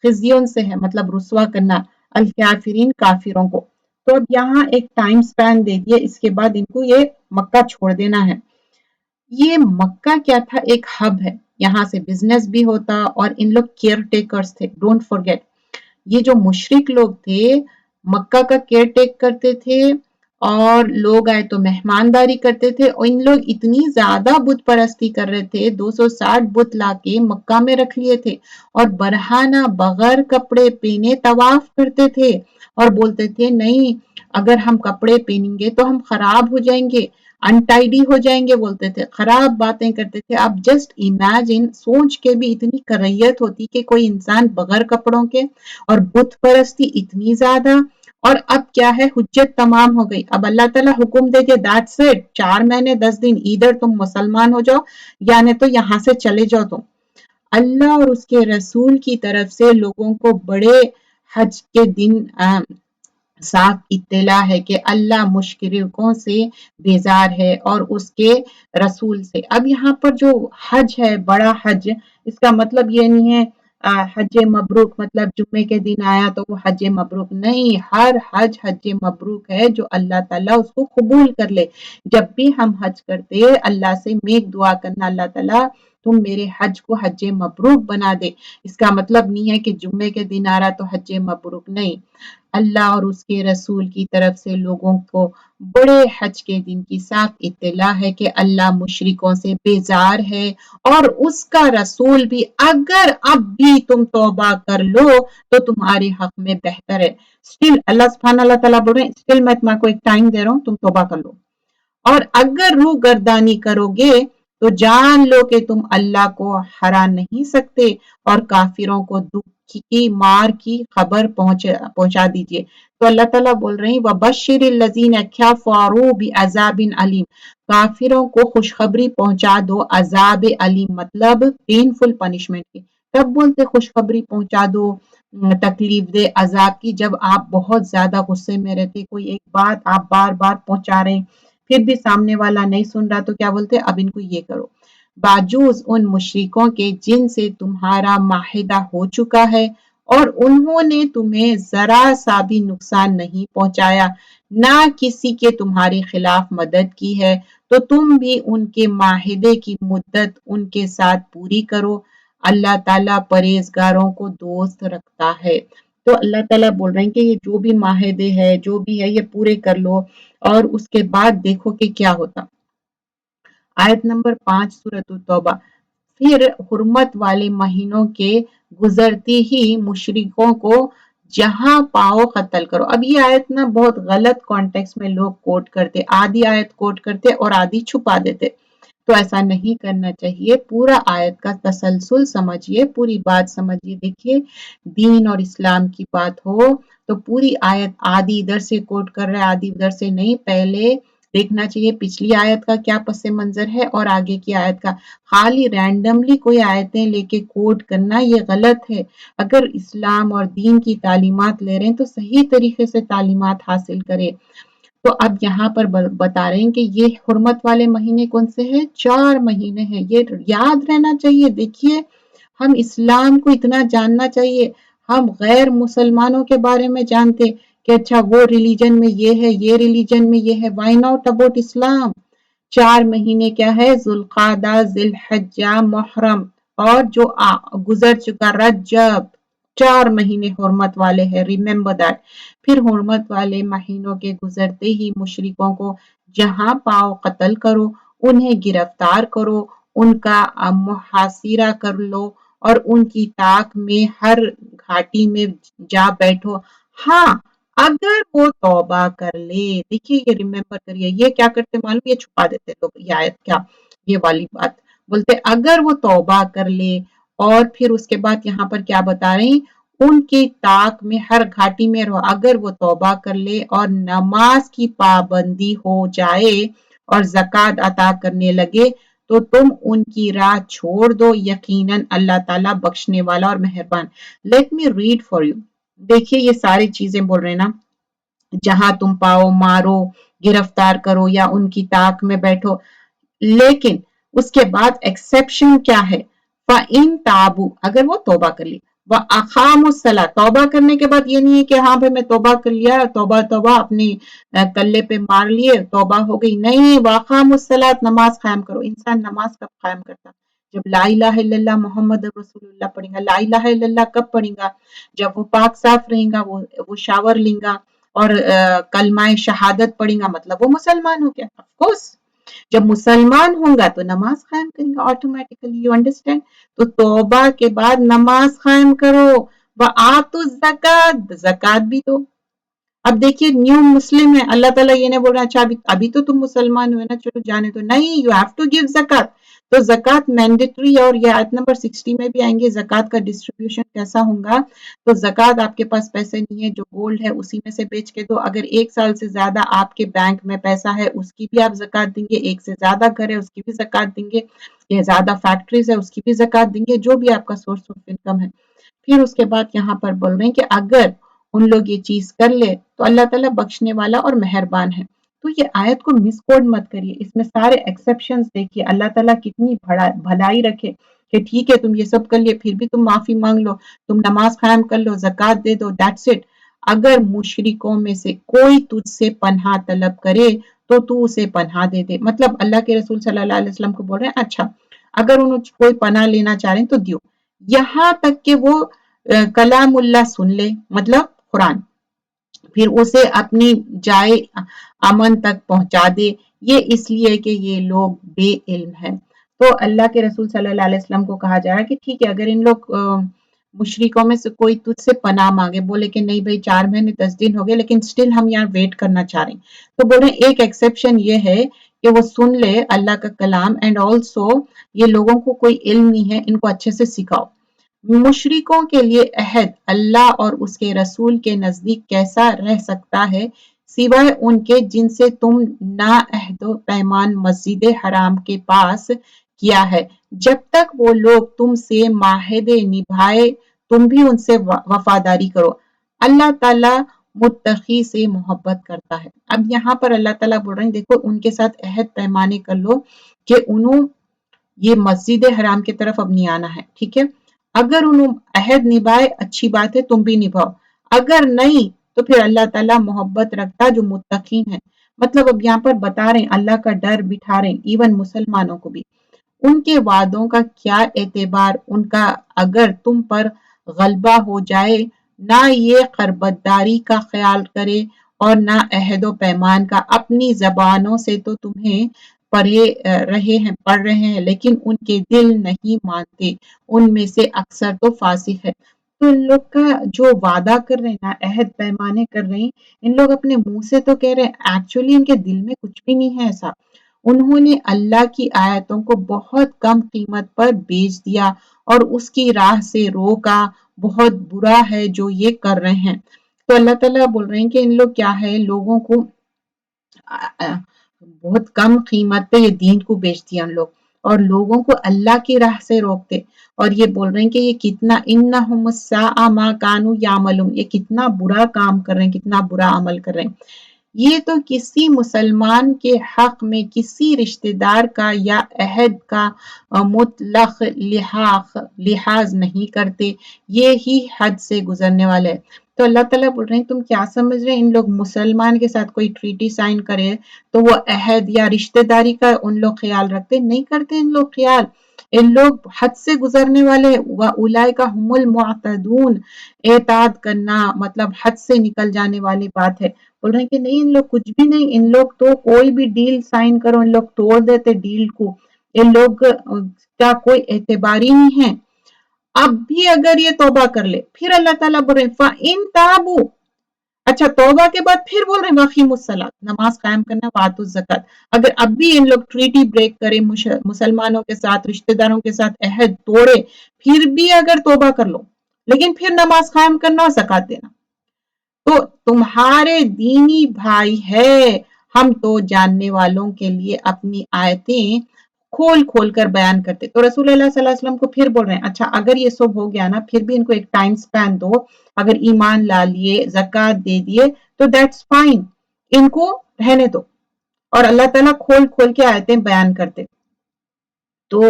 Speaker 1: خزیون سے ہے مطلب رسوا کرنا، الکافرین کافروں کو۔ تو اب یہاں ایک ٹائم سپین دے دیے، اس کے بعد ان کو یہ مکہ چھوڑ دینا ہے۔ یہ مکہ کیا تھا ایک ہب ہے، یہاں سے بزنس بھی ہوتا اور ان لوگ کیئر ٹیکرز تھے، ڈونٹ فورگیٹ یہ جو مشرک لوگ تھے مکہ کا کیئر ٹیک کرتے تھے، اور لوگ آئے تو مہمانداری کرتے تھے، اور ان لوگ اتنی زیادہ بت پرستی کر رہے تھے 260 بت لا کے مکہ میں رکھ لیے تھے، اور برہانہ بغیر کپڑے پہنے طواف کرتے تھے، اور بولتے تھے نہیں اگر ہم کپڑے پہنیں گے تو ہم خراب ہو جائیں گے، انٹائیڈی ہو جائیں گے، بولتے تھے خراب باتیں کرتے تھے۔ اب جسٹ امیجن سوچ کے بھی اتنی کریت ہوتی کہ کوئی انسان بغیر کپڑوں کے، اور بت پرستی اتنی زیادہ، اور اب کیا ہے حجت تمام ہو گئی، اب اللہ تعالیٰ حکم دے دیا دیٹس اٹ 4 مہینے 10 دن ادھر تم مسلمان ہو جاؤ یعنی تو یہاں سے چلے جاؤ تم۔ اللہ اور اس کے رسول کی طرف سے لوگوں کو بڑے حج کے دن صاف اطلاع ہے کہ اللہ مشرکوں سے بیزار ہے اور اس کے رسول سے۔ اب یہاں پر جو حج ہے بڑا حج، اس کا مطلب یہ نہیں ہے حج مبروک مطلب جمعے کے دن آیا تو وہ حج مبروک نہیں، ہر حج حج مبروک ہے جو اللہ تعالیٰ اس کو قبول کر لے۔ جب بھی ہم حج کرتے اللہ سے نیک دعا کرنا اللہ تعالیٰ تم میرے حج کو حج مبروک بنا دے، اس کا مطلب نہیں ہے کہ جمعے کے دن آ رہا تو حج مبروک نہیں، اللہ اور اس کے رسول کی طرف سے لوگوں کو بڑے حج کے دن کی صاف اطلاع ہے کہ اللہ مشرکوں سے بیزار ہے، اور اس کا رسول بھی اگر اب بھی تم توبہ کر لو تو تمہارے حق میں بہتر ہے۔ اسٹل اللہ سبحانہ اللہ تعالیٰ بول رہے ہیں اسٹل میں تمہیں کو ایک ٹائم دے رہا ہوں تم توبہ کر لو، اور اگر روح گردانی کرو گے تو جان لو کہ تم اللہ کو ہرا نہیں سکتے، اور کافروں کو دکھ کی مار کی خبر پہنچا دیجئے۔ تو اللہ تعالیٰ بول رہے ہیں وَبَشِّرِ الَّذِينَ كَفَرُوا بِعَذَابٍ عَلِيمٍ، کافروں کو خوشخبری پہنچا دو عذاب علیم مطلب پینفل پنشمنٹ کی۔ کب بولتے خوشخبری پہنچا دو تکلیف دہ عذاب کی؟ جب آپ بہت زیادہ غصے میں رہتے، کوئی ایک بات آپ بار بار پہنچا رہے ہیں پھر بھی سامنے والا نہیں سن رہا تو کیا بولتے اب ان کو یہ کرو، باجوز ان مشرکوں کے جن سے تمہارا معاہدہ ہو چکا ہے اور انہوں نے تمہیں ذرا سا بھی نقصان نہیں پہنچایا، نہ کسی کے تمہارے خلاف مدد کی ہے، تو تم بھی ان کے معاہدے کی مدت ان کے ساتھ پوری کرو، اللہ تعالیٰ پرہیزگاروں کو دوست رکھتا ہے۔ تو اللہ تعالیٰ بول رہے ہیں کہ یہ جو بھی معاہدے ہے جو بھی ہے یہ پورے کر لو، اور اس کے بعد دیکھو کہ کیا ہوتا۔ آیت نمبر 5 سورۃ التوبہ، پھر حرمت والے مہینوں کے گزرتے ہی مشرکوں کو جہاں پاؤ قتل کرو۔ اب یہ آیت نا بہت غلط کانٹیکس میں لوگ کوٹ کرتے، آدھی آیت کوٹ کرتے اور آدھی چھپا دیتے، تو ایسا نہیں کرنا چاہیے۔ پورا آیت کا تسلسل سمجھیے، پوری بات سمجھیے۔ دیکھیے دین اور اسلام کی بات ہو تو پوری آیت آدھی ادھر سے کوٹ کر رہا ہے آدھی ادھر سے نہیں، پہلے دیکھنا چاہیے پچھلی آیت کا کیا پس منظر ہے اور آگے کی آیت کا۔ خالی رینڈملی کوئی آیتیں لے کے کوٹ کرنا یہ غلط ہے۔ اگر اسلام اور دین کی تعلیمات لے رہے ہیں تو صحیح طریقے سے تعلیمات حاصل کرے۔ تو اب یہاں پر بتا رہے ہیں کہ یہ حرمت والے مہینے کون سے ہیں؟ 4 مہینے ہیں، یہ یاد رہنا چاہیے۔ دیکھیے ہم اسلام کو اتنا جاننا چاہیے، ہم غیر مسلمانوں کے بارے میں جانتے کہ اچھا وہ ریلیجن میں یہ ہے، یہ ریلیجن میں یہ ہے، وائی ناٹ اباؤٹ اسلام؟ 4 مہینے کیا ہے؟ ذوالقعدہ، ذی الحجہ، محرم، اور جو گزر چکا رجب، 4 مہینے حرمت والے ہیں، ریممبر دیٹ۔ پھر حرمت والے مہینوں کے گزرتے ہی مشرکوں کو جہاں پاؤ قتل کرو، انہیں گرفتار کرو، ان کا محاصرہ کر لو اور ان کی طاق میں ہر گھاٹی میں جا بیٹھو، ہاں اگر وہ توبہ کر لے۔ دیکھیے یہ ریممبر کریے، یہ کیا کرتے معلوم، یہ چھپا دیتے لوگ یہ آیت، کیا یہ والی بات بولتے اگر وہ توبہ کر لے، اور پھر اس کے بعد یہاں پر کیا بتا رہے ہیں، ان کی طاق میں ہر گھاٹی میں رہو، اگر وہ توبہ کر لے اور نماز کی پابندی ہو جائے اور زکوٰۃ عطا کرنے لگے تو تم ان کی راہ چھوڑ دو، یقیناً اللہ تعالیٰ بخشنے والا اور مہربان۔ Let me read for you. دیکھیے یہ ساری چیزیں بول رہے ہیں نا، جہاں تم پاؤ مارو، گرفتار کرو یا ان کی طاق میں بیٹھو، لیکن اس کے بعد ایکسیپشن کیا ہے؟ فَإِن تَابُوا، اگر وہ توبہ کر لی، وَأَقَامُوا الصَّلَاةَ، توبہ کرنے کے بعد یہ نہیں ہے کہ ہاں بھائی میں توبہ کر لیا، توبہ اپنی کلے پہ مار لیے، توبہ ہو گئی، نہیں، وَأَقَامُوا الصَّلَاةَ، نماز قائم کرو۔ انسان نماز کب قائم کرتا؟ جب لا الہ الا اللہ محمد رسول اللہ پڑھیں گا۔ لا الہ الا اللہ کب پڑھیں گا؟ جب وہ پاک صاف رہیں گا، وہ شاور لیں گا اور کلمہ شہادت پڑھیں گا، مطلب وہ مسلمان ہو گیا، آف کورس۔ جب مسلمان ہوں گا تو نماز قائم کریں گا آٹومیٹیکلی، یو انڈرسٹینڈ؟ تو توبہ کے بعد نماز قائم کرو، وَآتُوا الزَّکَاةَ، زکوٰۃ بھی دو۔ اب دیکھیے نیو مسلم ہے، اللہ تعالیٰ یہ نہیں بول رہا اچھا ابھی تو تم مسلمان ہوئے نا چلو جانے دو، نہیں، یو ہیو ٹو گیو زکوٰۃ۔ تو زکوٰۃ مینڈیٹری، اور یہ آیت نمبر 60 میں بھی آئیں گے زکوٰۃ کا ڈسٹریبیوشن کیسا ہوگا۔ تو زکوٰۃ آپ کے پاس پیسے نہیں ہے، جو گولڈ ہے اسی میں سے بیچ کے دو، اگر 1 سال سے زیادہ آپ کے بینک میں پیسہ ہے اس کی بھی آپ زکوٰۃ دیں گے، 1 سے زیادہ گھر ہے اس کی بھی زکوٰۃ دیں گے، یا زیادہ فیکٹریز ہے اس کی بھی زکوٰۃ دیں گے، جو بھی آپ کا سورس آف انکم ہے۔ پھر اس کے بعد یہاں پر بول رہے ہیں کہ اگر ان لوگ یہ چیز کر لے تو اللہ تعالیٰ بخشنے والا اور مہربان ہے۔ تو یہ آیت کو مس کوڈ مت کریے، اس میں سارے ایکسیپشنز دیکھیے، اللہ تعالیٰ کتنی بھلائی رکھے کہ ٹھیک ہے تم یہ سب کر لیے پھر بھی تم معافی مانگ لو، تم نماز قائم کر لو، زکوٰۃ دے دو، دیٹس اٹ۔ اگر مشرکوں میں سے کوئی تجھ سے پناہ طلب کرے تو تو اسے پناہ دے دے، مطلب اللہ کے رسول صلی اللہ علیہ وسلم کو بول رہے ہیں اچھا اگر انہوں کوئی پناہ لینا چاہ رہے ہیں تو دیو، یہاں تک کہ وہ کلام اللہ سن لے، مطلب قرآن، پھر اسے اپنی جائے امن تک پہنچا دے، یہ اس لیے کہ یہ لوگ بے علم ہیں۔ تو اللہ کے رسول صلی اللہ علیہ وسلم کو کہا جا رہا ہے کہ ٹھیک ہے اگر ان لوگ مشرکوں میں سے کوئی تجھ سے پناہ مانگے، بولے کہ نہیں بھائی 4 مہینے 10 دن ہو گئے لیکن سٹل ہم یہاں ویٹ کرنا چاہ رہے ہیں، تو بول رہے ہیں ایک ایکسیپشن یہ ہے کہ وہ سن لے اللہ کا کلام، اینڈ آلسو یہ لوگوں کو کوئی علم نہیں ہے، ان کو اچھے سے سکھاؤ۔ مشرکوں کے لیے عہد اللہ اور اس کے رسول کے نزدیک کیسا رہ سکتا ہے سوائے ان کے جن سے تم نا عہد و پیمان مسجد حرام کے پاس کیا ہے، جب تک وہ لوگ تم سے معاہدے نبھائے تم بھی ان سے وفاداری کرو، اللہ تعالیٰ متقی سے محبت کرتا ہے۔ اب یہاں پر اللہ تعالیٰ بول رہے ہیں دیکھو ان کے ساتھ عہد پیمانے کر لو کہ انہوں یہ مسجد حرام کی طرف اب نہیں آنا ہے، ٹھیک ہے؟ اگر انہوں عہد نبھائے اچھی بات ہے، تم بھی نبھاؤ، اگر نہیں تو پھر اللہ تعالیٰ محبت رکھتا جو متقین ہیں. مطلب اب یہاں پر بتا رہے ہیں اللہ کا ڈر بٹھا رہے ہیں ایون مسلمانوں کو بھی. ان کے وعدوں کا کیا اعتبار، ان کا اگر تم پر غلبہ ہو جائے، نہ یہ قربتداری کا خیال کرے اور نہ عہد و پیمان کا. اپنی زبانوں سے تو تمہیں پڑھ رہے ہیں لیکن ان کے دل نہیں مانتے، ان میں سے اکثر تو فاسق ہے. تو ان لوگ کا جو وعدہ کر رہے ہیں نا، عہد پیمانے کر رہے ہیں، ان لوگ اپنے منہ سے تو کہہ رہے ہیں، ایکچولی ان کے دل میں کچھ بھی نہیں ہے ایسا. انہوں نے اللہ کی آیتوں کو بہت کم قیمت پر بیچ دیا اور اس کی راہ سے روکا. بہت برا ہے جو یہ کر رہے ہیں. تو اللہ تعالیٰ بول رہے ہیں کہ ان لوگ کیا ہے، لوگوں کو بہت کم قیمت پہ یہ دین کو بیچ دیا ان لوگ، اور لوگوں کو اللہ کی راہ سے روکتے. اور یہ بول رہے ہیں کہ یہ کتنا انہم الساء ما کانوا یعملون، یہ کتنا برا کام کر رہے ہیں، کتنا برا عمل کر رہے ہیں. یہ تو کسی مسلمان کے حق میں کسی رشتہ دار کا یا عہد کا مطلق لحاظ نہیں کرتے، یہ ہی حد سے گزرنے والے ہیں. تو اللہ تعالیٰ بول رہے ہیں تم کیا سمجھ رہے ہیں ان لوگ مسلمان کے ساتھ کوئی ٹریٹی سائن کرے تو وہ عہد یا رشتہ داری کا ان لوگ خیال رکھتے؟ نہیں کرتے ان لوگ خیال. ان لوگ حد سے گزرنے والے. وَأُولَئِكَ هُمُ الْمُعْتَدُونَ، اعتاد کرنا مطلب حد سے نکل جانے والی بات ہے. بول رہے ہیں کہ نہیں ان لوگ کچھ بھی نہیں، ان لوگ تو کوئی بھی ڈیل سائن کرو ان لوگ توڑ دیتے ڈیل کو. ان لوگ کا کوئی اعتبار ہی نہیں ہے. اب بھی اگر یہ توبہ کر لے، پھر اللہ تعالیٰ بول رہے ہیں فَإِن تَابُوا، اچھا توبہ کے بعد پھر بول رہے ہیں وَأَقِیمُوا الصَّلَاةَ، نماز قائم کرنا، وَآتُوا الزَّکَاۃ. اگر اب بھی ان لوگ ٹریٹی بریک کرے، مسلمانوں کے ساتھ رشتہ داروں کے ساتھ عہد توڑے، پھر بھی اگر توبہ کر لو لیکن پھر نماز قائم کرنا اور زکوٰۃ دینا، تو تمہارے دینی بھائی ہے. ہم تو جاننے والوں کے لیے اپنی آیتیں کھول کھول کر بیان کرتے. تو رسول اللہ صلی اللہ علیہ وسلم کو پھر بول رہے ہیں اچھا اگر یہ سب ہو گیا نا، پھر بھی ان کو ایک ٹائم سپین دو. اگر ایمان لا لیے، زکوٰۃ دے دیے تو دیٹس فائن، ان کو رہنے دو. اور اللہ تعالیٰ کھول کھول کے آیتیں بیان کرتے. تو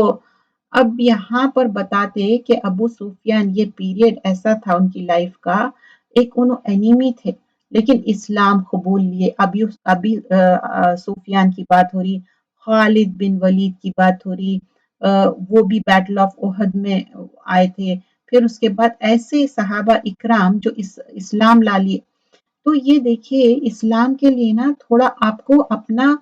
Speaker 1: اب یہاں پر بتاتے کہ ابو سفیان یہ پیریڈ ایسا تھا ان کی لائف کا، ایک انہوں اینیمی تھے لیکن اسلام قبول لیے. ابھی سفیان کی بات ہو رہی، خالد بن ولید کی بات ہو رہی، وہ بھی بیٹل آف احد میں آئے تھے. پھر اس کے بعد ایسے صحابہ اکرام جو اسلام لا لیے. تو یہ دیکھیے اسلام کے لیے نا تھوڑا آپ کو اپنا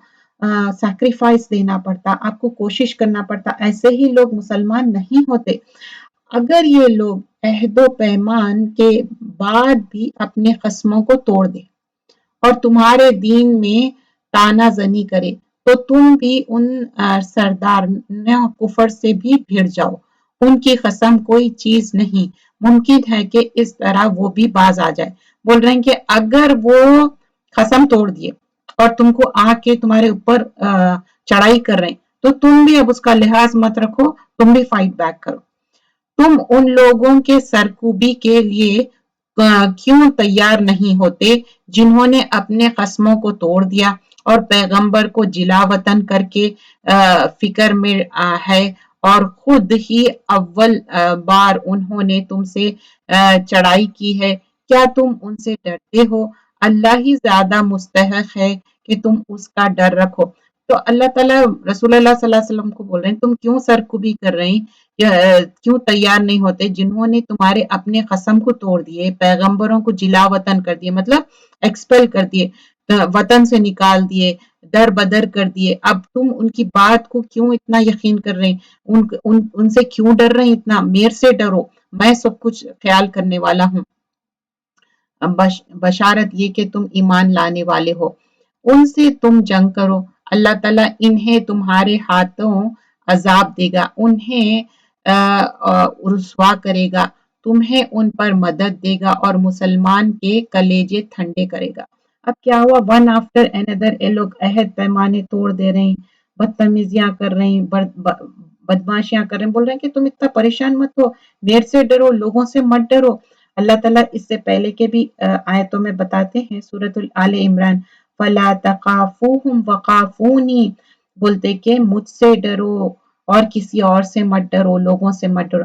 Speaker 1: سیکریفائس دینا پڑتا، آپ کو کوشش کرنا پڑتا. ایسے ہی لوگ مسلمان نہیں ہوتے. اگر یہ لوگ عہد و پیمان کے بعد بھی اپنے قسموں کو توڑ دے اور تمہارے دین میں تانا زنی کرے تو تم بھی ان سردار کفر سے بھی بھیڑ جاؤ. ان کی قسم کوئی چیز نہیں، ممکن ہے کہ اس طرح وہ بھی باز آ جائے. بول رہے ہیں کہ اگر وہ قسم توڑ دیے اور تم کو آ کے تمہارے اوپر چڑھائی کر رہے ہیں تو تم بھی اب اس کا لحاظ مت رکھو، تم بھی فائٹ بیک کرو. تم ان لوگوں کے سرکوبی کے لیے کیوں تیار نہیں ہوتے جنہوں نے اپنے قسموں کو توڑ دیا اور پیغمبر کو جلا وطن کر کے فکر میں ہے، اور خود ہی اول بار انہوں نے تم سے چڑھائی کی ہے. کیا تم ان سے ڈرتے ہو؟ اللہ ہی زیادہ مستحق ہے کہ تم اس کا ڈر رکھو. تو اللہ تعالیٰ رسول اللہ صلی اللہ علیہ وسلم کو بول رہے ہیں تم کیوں سرکوبی کر رہے ہیں، کیوں تیار نہیں ہوتے جنہوں نے تمہارے اپنے قسم کو توڑ دیے، پیغمبروں کو جلا وطن کر دیے، مطلب ایکسپیل کر دیے، وطن سے نکال دیے، در بدر کر دیے. اب تم ان کی بات کو کیوں اتنا یقین کر رہے ہیں، ان سے کیوں ڈر رہے ہیں اتنا؟ میرے سے ڈرو، میں سب کچھ خیال کرنے والا ہوں. بشارت یہ کہ تم ایمان لانے والے ہو. ان سے تم جنگ کرو، اللہ تعالیٰ انہیں تمہارے ہاتھوں عذاب دے گا، انہیں رسوا کرے گا، تمہیں ان پر مدد دے گا اور مسلمان کے کلیجے ٹھنڈے کرے گا. اب کیا ہوا؟ ون آفٹر another یہ لوگ عہد پیمانے توڑ دے رہے ہیں، بدتمیزیاں کر رہے ہیں، بدماشیاں کر رہے ہیں. بول رہے ہیں کہ تم اتنا پریشان مت ہو، میرے سے ڈرو، لوگوں سے مت ڈرو. اللہ تعالیٰ اس سے پہلے کے بھی آیتوں میں بتاتے ہیں، سورۃ آل عمران، فَلَا تَخَافُوهُمْ وَخَافُونِي، بولتے کہ مجھ سے ڈرو اور کسی اور سے مت ڈرو، لوگوں سے مت ڈرو.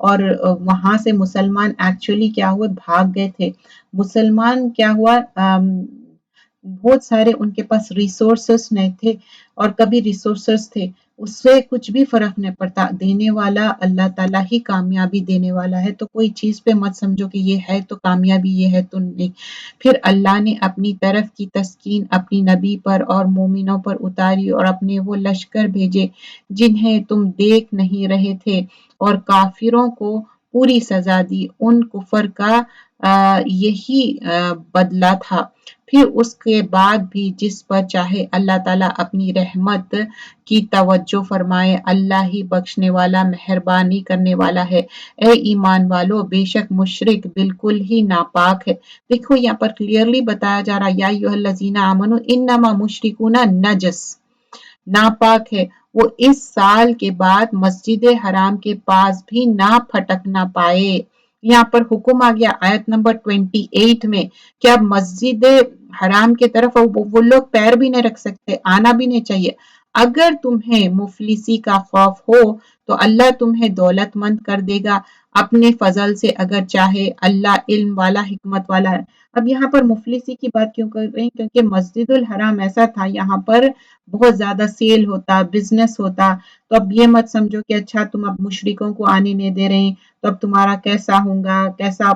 Speaker 1: اور وہاں سے مسلمان ایکچولی کیا ہوئے بھاگ گئے تھے مسلمان کیا ہوا بہت سارے ان کے پاس ریسورسز نہیں تھے اور کبھی ریسورسز تھے اس سے کچھ بھی فرق نہیں پڑتا دینے والا اللہ تعالیٰ ہی کامیابی دینے والا ہے تو کوئی چیز پہ مت سمجھو کہ یہ ہے تو کامیابی یہ ہے تو نہیں پھر اللہ نے اپنی طرف کی تسکین اپنی نبی پر اور مومنوں پر اتاری اور اپنے وہ لشکر بھیجے جنہیں تم دیکھ نہیں رہے تھے اور کافروں کو پوری سزا دی ان کفر کا یہی بدلہ تھا پھر اس کے بعد بھی جس پر چاہے اللہ تعالیٰ اپنی رحمت کی توجہ فرمائے اللہ ہی بخشنے والا مہربانی کرنے والا ہے اے ایمان والو بے شک مشرک بالکل ہی ناپاک ہے دیکھو یہاں پر کلیئرلی بتایا جا رہا یا ایھا الذین آمنوا انما مشرکون نجس ناپاک ہے وہ اس سال کے بعد مسجد حرام کے پاس بھی نہ پھٹکنا پائے یہاں پر حکم آ گیا آیت نمبر 28 میں کہ اب مسجد حرام کی طرف وہ لوگ پیر بھی نہیں رکھ سکتے آنا بھی نہیں چاہیے اگر تمہیں مفلسی کا خوف ہو تو اللہ تمہیں دولت مند کر دے گا اپنے فضل سے اگر چاہے اللہ علم والا حکمت والا ہے اب یہاں پر مفلسی کی بات کیوں کر رہے ہیں کیونکہ مسجد الحرام ایسا تھا یہاں پر بہت زیادہ سیل ہوتا بزنس ہوتا تو اب یہ مت سمجھو کہ اچھا تم اب مشرکوں کو آنے نہیں دے رہے ہیں تو اب تمہارا کیسا ہوگا کیسا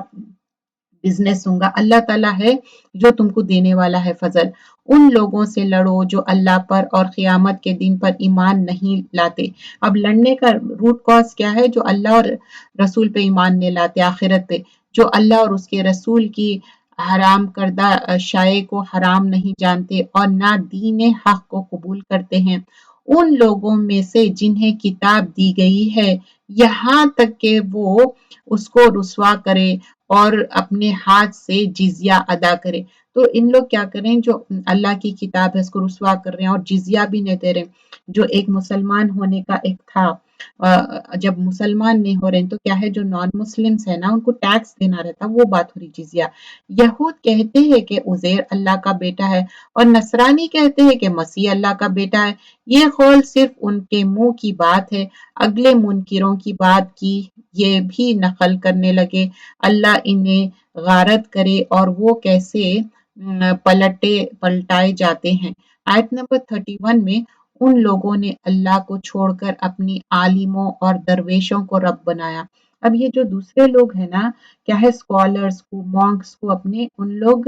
Speaker 1: بزنس ہوگا اللہ تعالیٰ ہے جو تم کو دینے والا ہے فضل ان لوگوں سے لڑو جو اللہ پر اور قیامت کے دن پر ایمان نہیں لاتے اب لڑنے کا روٹ کاز کیا ہے جو اللہ اور رسول پہ ایمان نہیں لاتے آخرت پہ جو اللہ اور اس کے رسول کی حرام کردہ شائع کو حرام نہیں جانتے اور نہ دین حق کو قبول کرتے ہیں ان لوگوں میں سے جنہیں کتاب دی گئی ہے یہاں تک کہ وہ اس کو رسوا کرے اور اپنے ہاتھ سے جزیہ ادا کرے تو ان لوگ کیا کریں جو اللہ کی کتاب ہے اس کو رسوا کر رہے ہیں اور جزیہ بھی نہیں دے رہے جو ایک مسلمان ہونے کا ایک تھا جب مسلمان نہیں ہو رہے ہیں تو کیا ہے جو نان مسلمس ہے نا ان کو ٹیکس دینا رہتا وہ بات ہو رہی جزیہ یہود کہتے ہیں کہ عزیر اللہ کا بیٹا ہے اور نصرانی کہتے ہیں کہ مسیح اللہ کا بیٹا ہے یہ قول صرف ان کے منہ کی بات ہے اگلے منکروں کی بات کی یہ بھی نقل کرنے لگے اللہ انہیں غارت کرے اور وہ کیسے پلٹائے جاتے ہیں آیت نمبر 31 میں ان لوگوں نے اللہ کو چھوڑ کر اپنی عالموں اور درویشوں کو رب بنایا اب یہ جو دوسرے لوگ ہیں نا کیا ہے اسکالرس کو مونکس کو اپنے ان لوگ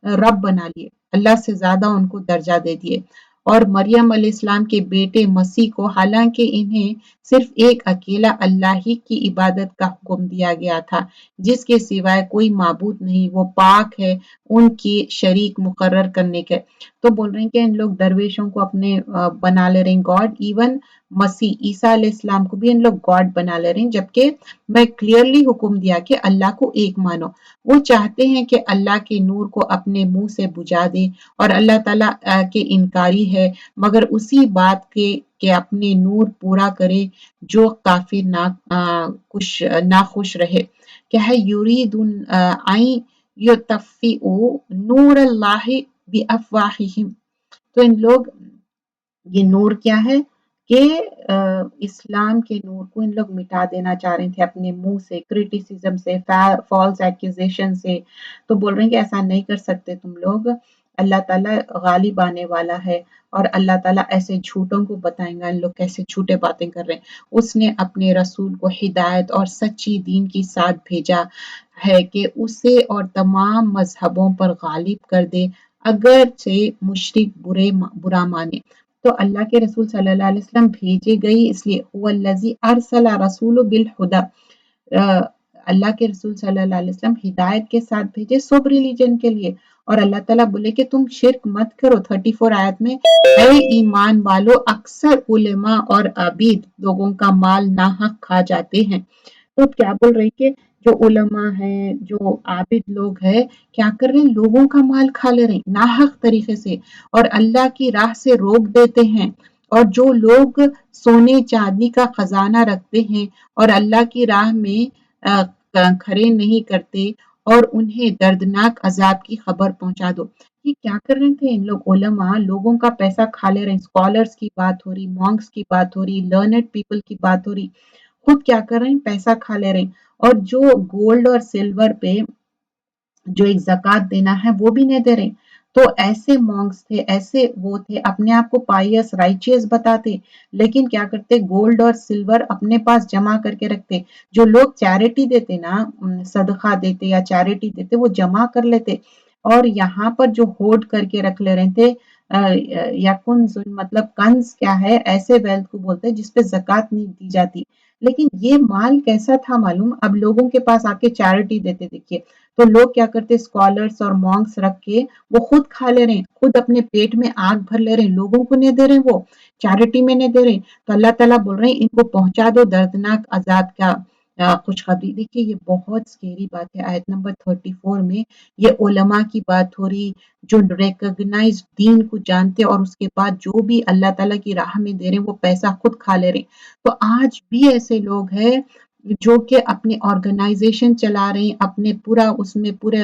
Speaker 1: رب بنا لیے اللہ سے زیادہ ان کو درجہ دے دیے اور مریم علیہ السلام کے بیٹے مسیح کو حالانکہ انہیں صرف ایک اکیلا اللہ ہی کی عبادت کا حکم دیا گیا تھا جس کے سوائے کوئی معبود نہیں وہ پاک ہے ان کی شریک مقرر کرنے کے تو بول رہے ہیں کہ ان لوگ درویشوں کو اپنے بنا لے رہے ہیں گاڈ ایون مسیح عیسیٰ علیہ السلام کو بھی ان لوگ گاڈ بنا لے رہے ہیں جبکہ میں کلیئرلی حکم دیا کہ اللہ کو ایک مانو وہ چاہتے ہیں کہ اللہ کے نور کو اپنے منہ سے بجھا دے اور اللہ تعالیٰ کے انکاری ہے مگر اسی بات کے کہ اپنے نور پورا کرے جو کافر ناخوش رہے کیا ہے یریدون آئیں یطفئوا نور اللہ بافواہہم تو ان لوگ یہ نور کیا ہے کہ اسلام کے نور کو ان لوگ مٹا دینا چاہ رہے تھے اپنے منہ سے کریٹیسزم سے فالس ایکوزیشن سے تو بول رہے ہیں کہ ایسا نہیں کر سکتے تم لوگ اللہ تعالیٰ غالب آنے والا ہے اور اللہ تعالیٰ ایسے جھوٹوں کو بتائیں گا ان لوگ کیسے جھوٹے باتیں کر رہے ہیں اس نے اپنے رسول کو ہدایت اور سچی دین کی ساتھ بھیجا ہے کہ اسے اور تمام مذہبوں پر غالب کر دے اگرچہ مشرک برا مانے تو اللہ کے رسول صلی اللہ علیہ وسلم بھیجے گئی اس لیے هو الذی ارسل رسول بالہدی اللہ کے رسول صلی اللہ علیہ وسلم ہدایت کے ساتھ بھیجے سب ریلیجن کے لیے اور اللہ تعالیٰ بولے کہ تم شرک مت کرو 34 آیت میں اے ایمان والو اکثر علماء اور عبید لوگوں کا مال ناحق کھا جاتے ہیں تو کیا بول رہی کہ جو علماء ہیں جو عابد لوگ ہیں کیا کر رہے ہیں لوگوں کا مال کھا لے رہے ہیں ناحق طریقے سے اور اللہ کی راہ سے روک دیتے ہیں اور جو لوگ سونے چاندی کا خزانہ رکھتے ہیں اور اللہ کی راہ میں کھڑے نہیں کرتے اور انہیں دردناک عذاب کی خبر پہنچا دو یہ کیا کر رہے تھے ان لوگ علماء لوگوں کا پیسہ کھا لے رہے ہیں اسکالرس کی بات ہو رہی مونکس کی بات ہو رہی لرنڈ پیپل کی بات ہو رہی خود کیا کر رہے ہیں، پیسہ کھا لے رہے ہیں، اور جو گولڈ اور سلور پہ جو ایک زکوٰۃ دینا ہے وہ بھی نہیں دے رہے۔ تو ایسے مونکس تھے، ایسے وہ تھے، اپنے آپ کو پائیس رائچیس بتاتے، لیکن کیا کرتے، گولڈ اور سلور اپنے پاس جمع کر کے رکھتے۔ جو لوگ چیریٹی دیتے نا، صدقہ دیتے یا چیریٹی دیتے، وہ جمع کر لیتے، اور یہاں پر جو ہولڈ کر کے رکھ لے رہے تھے، یا کنز، مطلب کنز کیا ہے، ایسے ویلتھ کو بولتے ہیں جس پہ زکوٰۃ نہیں دی جاتی۔ لیکن یہ مال کیسا تھا معلوم، اب لوگوں کے پاس آ کے چیریٹی دیتے، دیکھیے تو لوگ کیا کرتے، اسکالرس اور مونکس رکھ کے وہ خود کھا لے رہے ہیں، خود اپنے پیٹ میں آگ بھر لے رہے ہیں، لوگوں کو نہیں دے رہے، وہ چیریٹی میں نہیں دے رہے۔ تو اللہ تعالیٰ بول رہے ہیں ان کو پہنچا دو دردناک عذاب کا خوشخبری۔ دیکھیے یہ بہت سکیری بات ہے، آیت نمبر 34 میں یہ علماء کی بات ہو رہی، جو ریکگنائز دین کو جانتے اور اس کے بعد جو بھی اللہ تعالیٰ کی راہ میں دے رہے ہیں وہ پیسہ خود کھا لے رہے ہیں۔ تو آج بھی ایسے لوگ ہیں جو کہ اپنے آرگنائزیشن چلا رہے ہیں، اپنے پورا اس میں پورے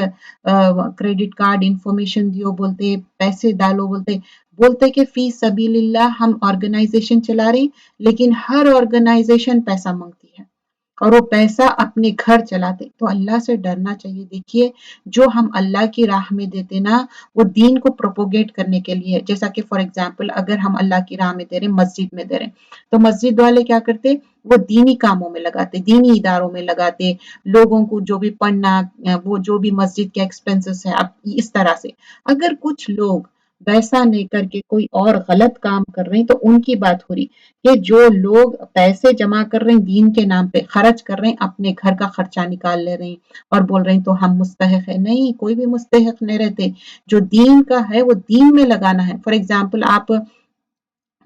Speaker 1: کریڈٹ کارڈ انفارمیشن دیو بولتے، پیسے ڈالو بولتے کہ فی سبیل اللہ ہم آرگنائزیشن چلا رہے ہیں، لیکن ہر آرگنائزیشن پیسہ مانگتی ہے اور وہ پیسہ اپنے گھر چلاتے۔ تو اللہ سے ڈرنا چاہیے۔ دیکھیے جو ہم اللہ کی راہ میں دیتے نا، وہ دین کو پروپوگیٹ کرنے کے لیے، جیسا کہ فار ایگزامپل اگر ہم اللہ کی راہ میں دے رہے ہیں، مسجد میں دے رہے ہیں، تو مسجد والے کیا کرتے، وہ دینی کاموں میں لگاتے، دینی اداروں میں لگاتے، لوگوں کو جو بھی پڑھنا، وہ جو بھی مسجد کے ایکسپنسز ہے، اب اس طرح سے اگر کچھ لوگ ویسا نہیں کر کے کوئی اور غلط کام کر رہے ہیں تو ان کی بات ہو رہی کہ جو لوگ پیسے جمع کر رہے ہیں دین کے نام پہ، خرچ کر رہے ہیں، اپنے گھر کا خرچہ نکال لے رہے ہیں اور بول رہے ہیں تو ہم مستحق ہیں۔ نہیں، کوئی بھی مستحق نہیں رہتے، جو دین کا ہے وہ دین میں لگانا ہے۔ فار ایگزامپل آپ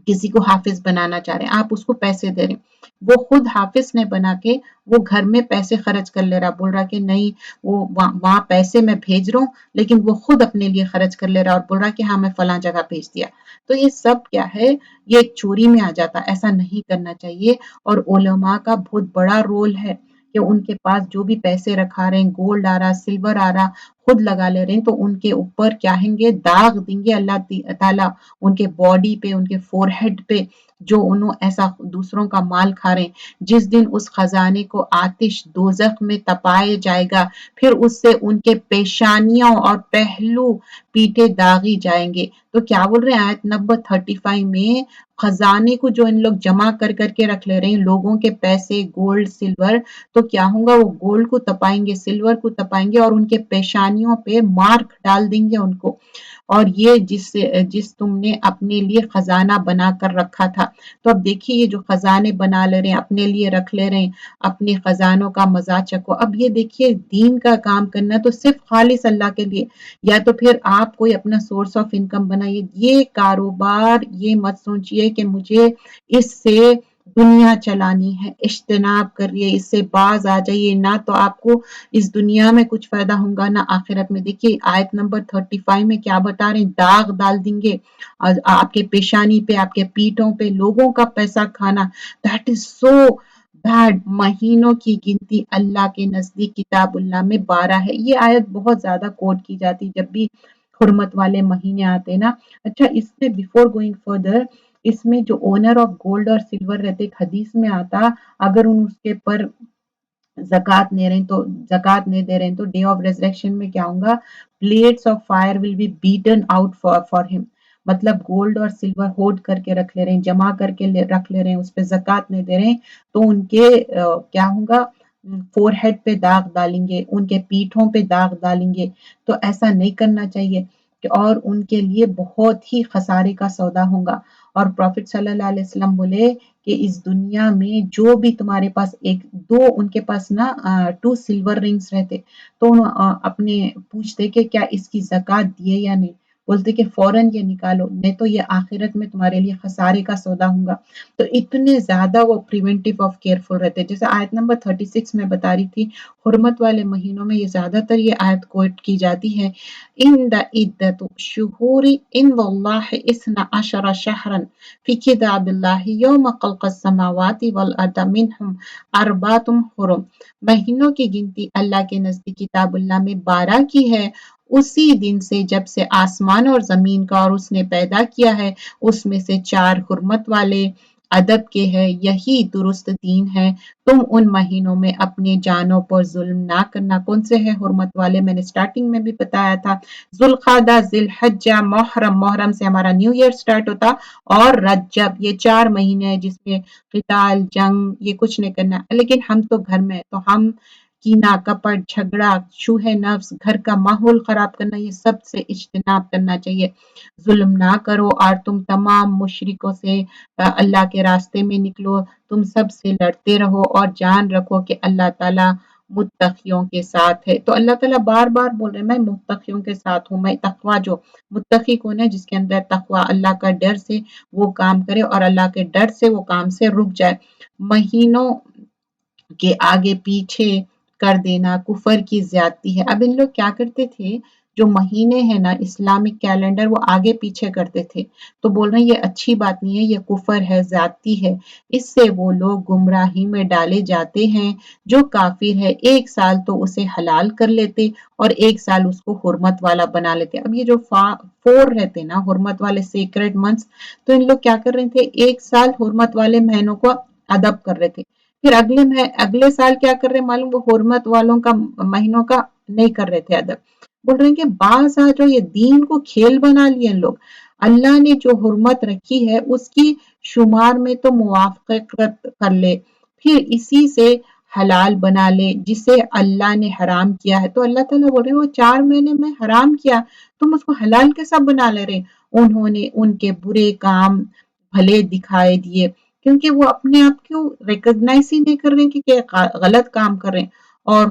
Speaker 1: کسی کو حافظ بنانا چاہ رہے ہیں، آپ اس کو پیسے دے رہے ہیں، وہ خود حافظ نے بنا کے وہ گھر میں پیسے خرچ کر لے رہا، بول رہا کہ نہیں وہ وہاں پیسے میں بھیج رہا ہوں، لیکن وہ خود اپنے لیے خرچ کر لے رہا اور بول رہا کہ ہاں میں فلاں جگہ بھیج دیا۔ تو یہ سب کیا ہے، یہ ایک چوری میں آ جاتا، ایسا نہیں کرنا چاہیے۔ اور علماء کا بہت بڑا رول ہے کہ ان کے پاس جو بھی پیسے رکھا رہے ہیں، گولڈ آ رہا، سلور آ رہا، خود لگا لے رہے ہیں، تو ان کے اوپر کیا ہیں گے، داغ دیں گے اللہ تعالیٰ، ان کے باڈی پہ، ان کے فور ہیڈ پہ، جو انہوں ایسا دوسروں کا مال کھا رہے ہیں۔ جس دن اس خزانے کو آتش دوزخ میں تپایا جائے گا، پھر اس سے ان کے پیشانیوں اور پہلو پیٹے داغی جائیں گے۔ تو کیا بول رہے ہیں آیت نمبر 35 میں، خزانے کو جو ان لوگ جمع کر کر کے رکھ لے رہے ہیں، لوگوں کے پیسے، گولڈ سلور، تو کیا ہوگا، وہ گولڈ کو تپائیں گے، سلور کو تپائیں گے، اور ان کے پیشانیوں پہ مارک ڈال دیں گے ان کو۔ اور یہ جس تم نے اپنے لیے خزانہ بنا کر رکھا تھا۔ تو اب دیکھیے یہ جو خزانے بنا لے رہے ہیں، اپنے لیے رکھ لے رہے ہیں، اپنے خزانوں کا مزہ چکو۔ اب یہ دیکھیے دین کا کام کرنا تو صرف خالص اللہ کے لیے، یا تو پھر آپ کوئی اپنا سورس آف انکم بنائیے۔ یہ کاروبار یہ مت سوچئے کہ مجھے اس سے دنیا چلانی ہے، اجتناب کریے، اس سے باز آ جائیے، نہ تو آپ کو اس دنیا میں کچھ فائدہ ہوگا نہ آخرت میں۔ دیکھیے آیت نمبر 35 میں کیا بتا رہے ہیں، داغ ڈال دیں گے آپ کے پیشانی پہ، آپ کے پیٹوں پہ، لوگوں کا پیسہ کھانا۔ That is so bad. مہینوں کی گنتی اللہ کے نزدیک کتاب اللہ میں 12 ہے۔ یہ آیت بہت زیادہ کوٹ کی جاتی جب بھی حرمت والے مہینے آتے نا۔ اچھا، اس میں بیفور گوئنگ فردر، اس میں جو اونر آف گولڈ اور سلور رہتے، ایک حدیث میں آتا اگر ان اس کے پر زکوٰۃ نہیں رہے تو، زکوٰۃ نہیں دے رہے ہیں تو ڈے آف ریزریکشن میں کیا ہوں گا، blades of fire will be beaten out for ہم۔ مطلب گولڈ اور سلور ہولڈ کر کے رکھ لے رہے ہیں، جمع کر کے رکھ لے رہے ہیں، اس پہ زکوٰۃ نہیں دے رہے ہیں، تو ان کے کیا ہوگا، فور ہیڈ پہ داغ ڈالیں گے، ان کے پیٹھوں پہ داغ ڈالیں گے۔ تو ایسا نہیں کرنا چاہیے، اور ان کے لیے بہت ہی خسارے کا سودا ہوگا۔ اور پروفٹ صلی اللہ علیہ وسلم بولے کہ اس دنیا میں جو بھی تمہارے پاس ایک دو، ان کے پاس نا 2 سلور رنگز رہتے، تو اپنے پوچھتے کہ کیا اس کی زکوٰۃ دیے یا نہیں، بولتے کہ فوراً یہ نکالو، نہیں تو یہ آخرت میں تمہارے لیے خسارے کا سودا ہوگا۔ تو اتنے زیادہ وہ پریونٹیو آف کیئرفل رہتے، جیسے آیت نمبر 36 میں بتا رہی تھی، حرمت والے مہینوں میں یہ زیادہ تر یہ آیت کوٹ کی جاتی ہے، ان دا عدت شہور ان اللہ اثنا عشر شہرا فی کتاب اللہ یوم خلق السماوات والارض منہم اربعۃ حرم۔ مہینوں کی گنتی اللہ کے نزدیک کتاب اللہ میں 12 کی ہے، اسی دن سے جب سے آسمان اور زمین کا اور اس نے پیدا کیا ہے، اس میں سے 4 حرمت والے ادب کے ہے، یہی درست دین ہے۔ تم ان مہینوں میں اپنے جانوں پر ظلم نہ کرنا۔ کون سے ہے حرمت والے؟ میں نے سٹارٹنگ میں بھی بتایا تھا، ذوالقعدہ، ذی الحجہ، محرم، محرم سے ہمارا نیو ایئر سٹارٹ ہوتا، اور رجب، یہ 4 مہینے ہیں جس میں قتال، جنگ، یہ کچھ نہیں کرنا۔ لیکن ہم تو گھر میں، تو ہم کینہ، کپٹ، جھگڑا، شوہ نفس، گھر کا ماحول خراب کرنا، یہ سب سے اجتناب کرنا چاہیے۔ ظلم نہ کرو، اور تم تمام مشرکوں سے اللہ کے راستے میں نکلو، تم سب سے لڑتے رہو، اور جان رکھو کہ اللہ تعالیٰ متقیوں کے ساتھ ہے۔ تو اللہ تعالیٰ بار بار بول رہے ہیں میں متقیوں کے ساتھ ہوں۔ میں تقوی، جو متقی کون ہے؟ جس کے اندر تقوی، اللہ کا ڈر سے وہ کام کرے، اور اللہ کے ڈر سے وہ کام سے رک جائے۔ مہینوں کے آگے پیچھے کر دینا کفر کی زیادتی ہے۔ اب ان لوگ کیا کرتے تھے، جو مہینے ہیں نا اسلامک کیلنڈر، وہ آگے پیچھے کرتے تھے، تو بول رہے ہیں یہ اچھی بات نہیں ہے، یہ کفر ہے، زیادتی ہے، اس سے وہ لوگ گمراہی میں ڈالے جاتے ہیں۔ جو کافر ہے 1 سال تو اسے حلال کر لیتے، اور 1 سال اس کو حرمت والا بنا لیتے۔ اب یہ جو 4 رہتے نا حرمت والے سیکرڈ منتھس، تو ان لوگ کیا کر رہے تھے، 1 سال حرمت والے مہینوں کو ادب کر رہے تھے، پھر اگلے سال کیا کر رہے معلوم، وہ حرمت والوں کا مہینوں کا نہیں کر رہے تھے ادب۔ بول رہے ہیں کہ بعض آ جو یہ دین کو کھیل بنا لیے لوگ، اللہ نے جو حرمت رکھی ہے اس کی شمار میں تو موافقت کر لے، پھر اسی سے حلال بنا لے جسے اللہ نے حرام کیا ہے۔ تو اللہ تعالیٰ بول رہے ہیں وہ 4 مہینے میں حرام کیا، تم اس کو حلال کیسا بنا لے رہے؟ انہوں نے ان کے برے کام بھلے دکھائے دیے، کیونکہ وہ اپنے آپ کو ریکگنائز ہی نہیں کر رہے کہ غلط کام کر رہے ہیں، اور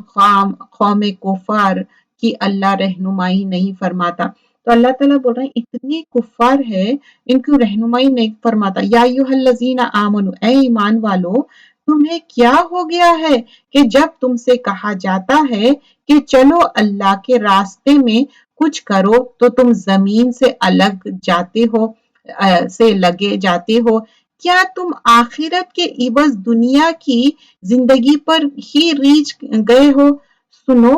Speaker 1: قوم کفار کی اللہ رہنمائی نہیں فرماتا۔ تو اللہ تعالیٰ بول رہے ہیں اتنے کفار ہے، ان کی رہنمائی نہیں فرماتا۔ یا ایھا الذین آمنو، اے ایمان والو، تمہیں کیا ہو گیا ہے کہ جب تم سے کہا جاتا ہے کہ چلو اللہ کے راستے میں کچھ کرو تو تم زمین سے الگ جاتے ہو، سے لگے جاتے ہو؟ کیا تم آخرت کے عوض دنیا کی زندگی پر ہی ریچھ گئے ہو؟ سنو،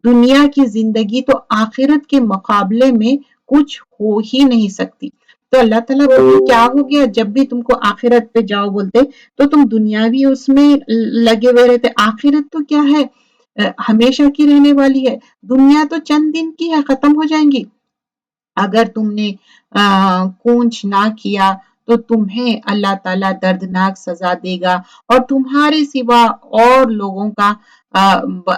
Speaker 1: دنیا کی زندگی تو آخرت کے مقابلے میں کچھ ہو ہی نہیں سکتی۔ تو اللہ تعالیٰ بولتے کیا ہو گیا، جب بھی تم کو آخرت پہ جاؤ بولتے تو تم دنیاوی اس میں لگے ہوئے رہتے۔ آخرت تو کیا ہے، ہمیشہ کی رہنے والی ہے، دنیا تو چند دن کی ہے، ختم ہو جائیں گی۔ اگر تم نے کونچ نہ کیا تو تمہیں اللہ تعالیٰ دردناک سزا دے گا، اور تمہارے سوا اور لوگوں کا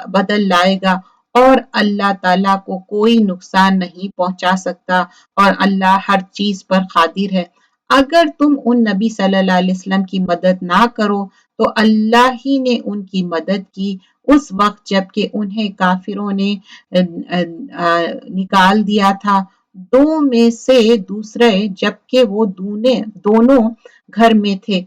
Speaker 1: بدل لائے گا، اور اللہ تعالیٰ کو کوئی نقصان نہیں پہنچا سکتا، اور اللہ ہر چیز پر قادر ہے۔ اگر تم ان نبی صلی اللہ علیہ وسلم کی مدد نہ کرو تو اللہ ہی نے ان کی مدد کی اس وقت جب کہ انہیں کافروں نے نکال دیا تھا 2 میں سے دوسرے، جبکہ وہ دونوں گھر میں تھے،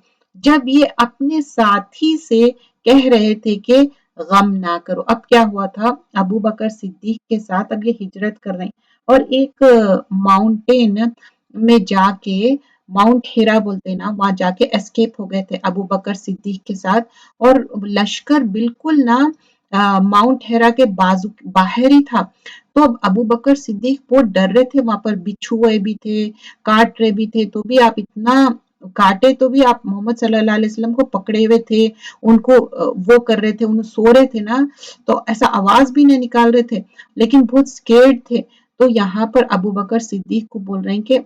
Speaker 1: جب یہ اپنے ساتھی سے کہہ رہے تھے کہ غم نہ کرو۔ اب کیا ہوا تھا، ابو بکر صدیق کے ساتھ اب یہ ہجرت کر رہے ہیں، اور ایک ماؤنٹین میں جا کے، ماؤنٹ ہیرا بولتے ہیں نا، وہاں جا کے اسکیپ ہو گئے تھے ابو بکر صدیق کے ساتھ، اور لشکر بالکل نا ماؤنٹ ہیرا کے بازو باہر ہی تھا۔ تو اب ابو بکر صدیق بہت ڈر رہے تھے، وہاں پر بچھو ہوئے بھی تھے، کاٹ رہے بھی تھے، تو بھی آپ اتنا کاٹے تو بھی آپ محمد صلی اللہ علیہ وسلم کو پکڑے ہوئے تھے، ان کو وہ کر رہے تھے، انہوں سو رہے تھے نا، تو ایسا آواز بھی نہیں نکال رہے تھے، لیکن بہت سکیرڈ تھے۔ تو یہاں پر ابو بکر صدیق کو بول رہے ہیں کہ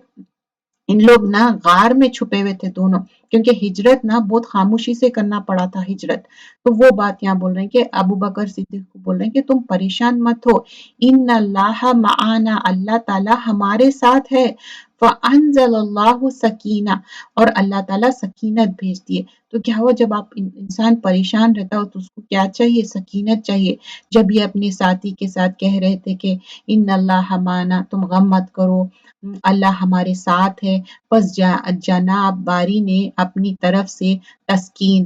Speaker 1: ان لوگ نا غار میں چھپے ہوئے تھے دونوں، کیونکہ ہجرت نا بہت خاموشی سے کرنا پڑا تھا ہجرت۔ تو وہ بات یہاں بول رہے ہیں کہ ابو بکر صدیق کو بول رہے ہیں کہ تم پریشان مت ہو، ان اللہ معانا، اللہ تعالیٰ ہمارے ساتھ ہے، فانزل اللہ سکینہ، اور اللہ تعالیٰ سکینت بھیج دیے۔ تو کیا ہوا، جب آپ انسان پریشان رہتا ہو تو اس کو کیا چاہیے، سکینت چاہیے۔ جب یہ اپنے ساتھی کے ساتھ کہہ رہے تھے کہ ان اللہ معانا، تم غم مت کرو، اللہ ہمارے ساتھ ہے، پس جناب باری نے اپنی طرف سے تسکین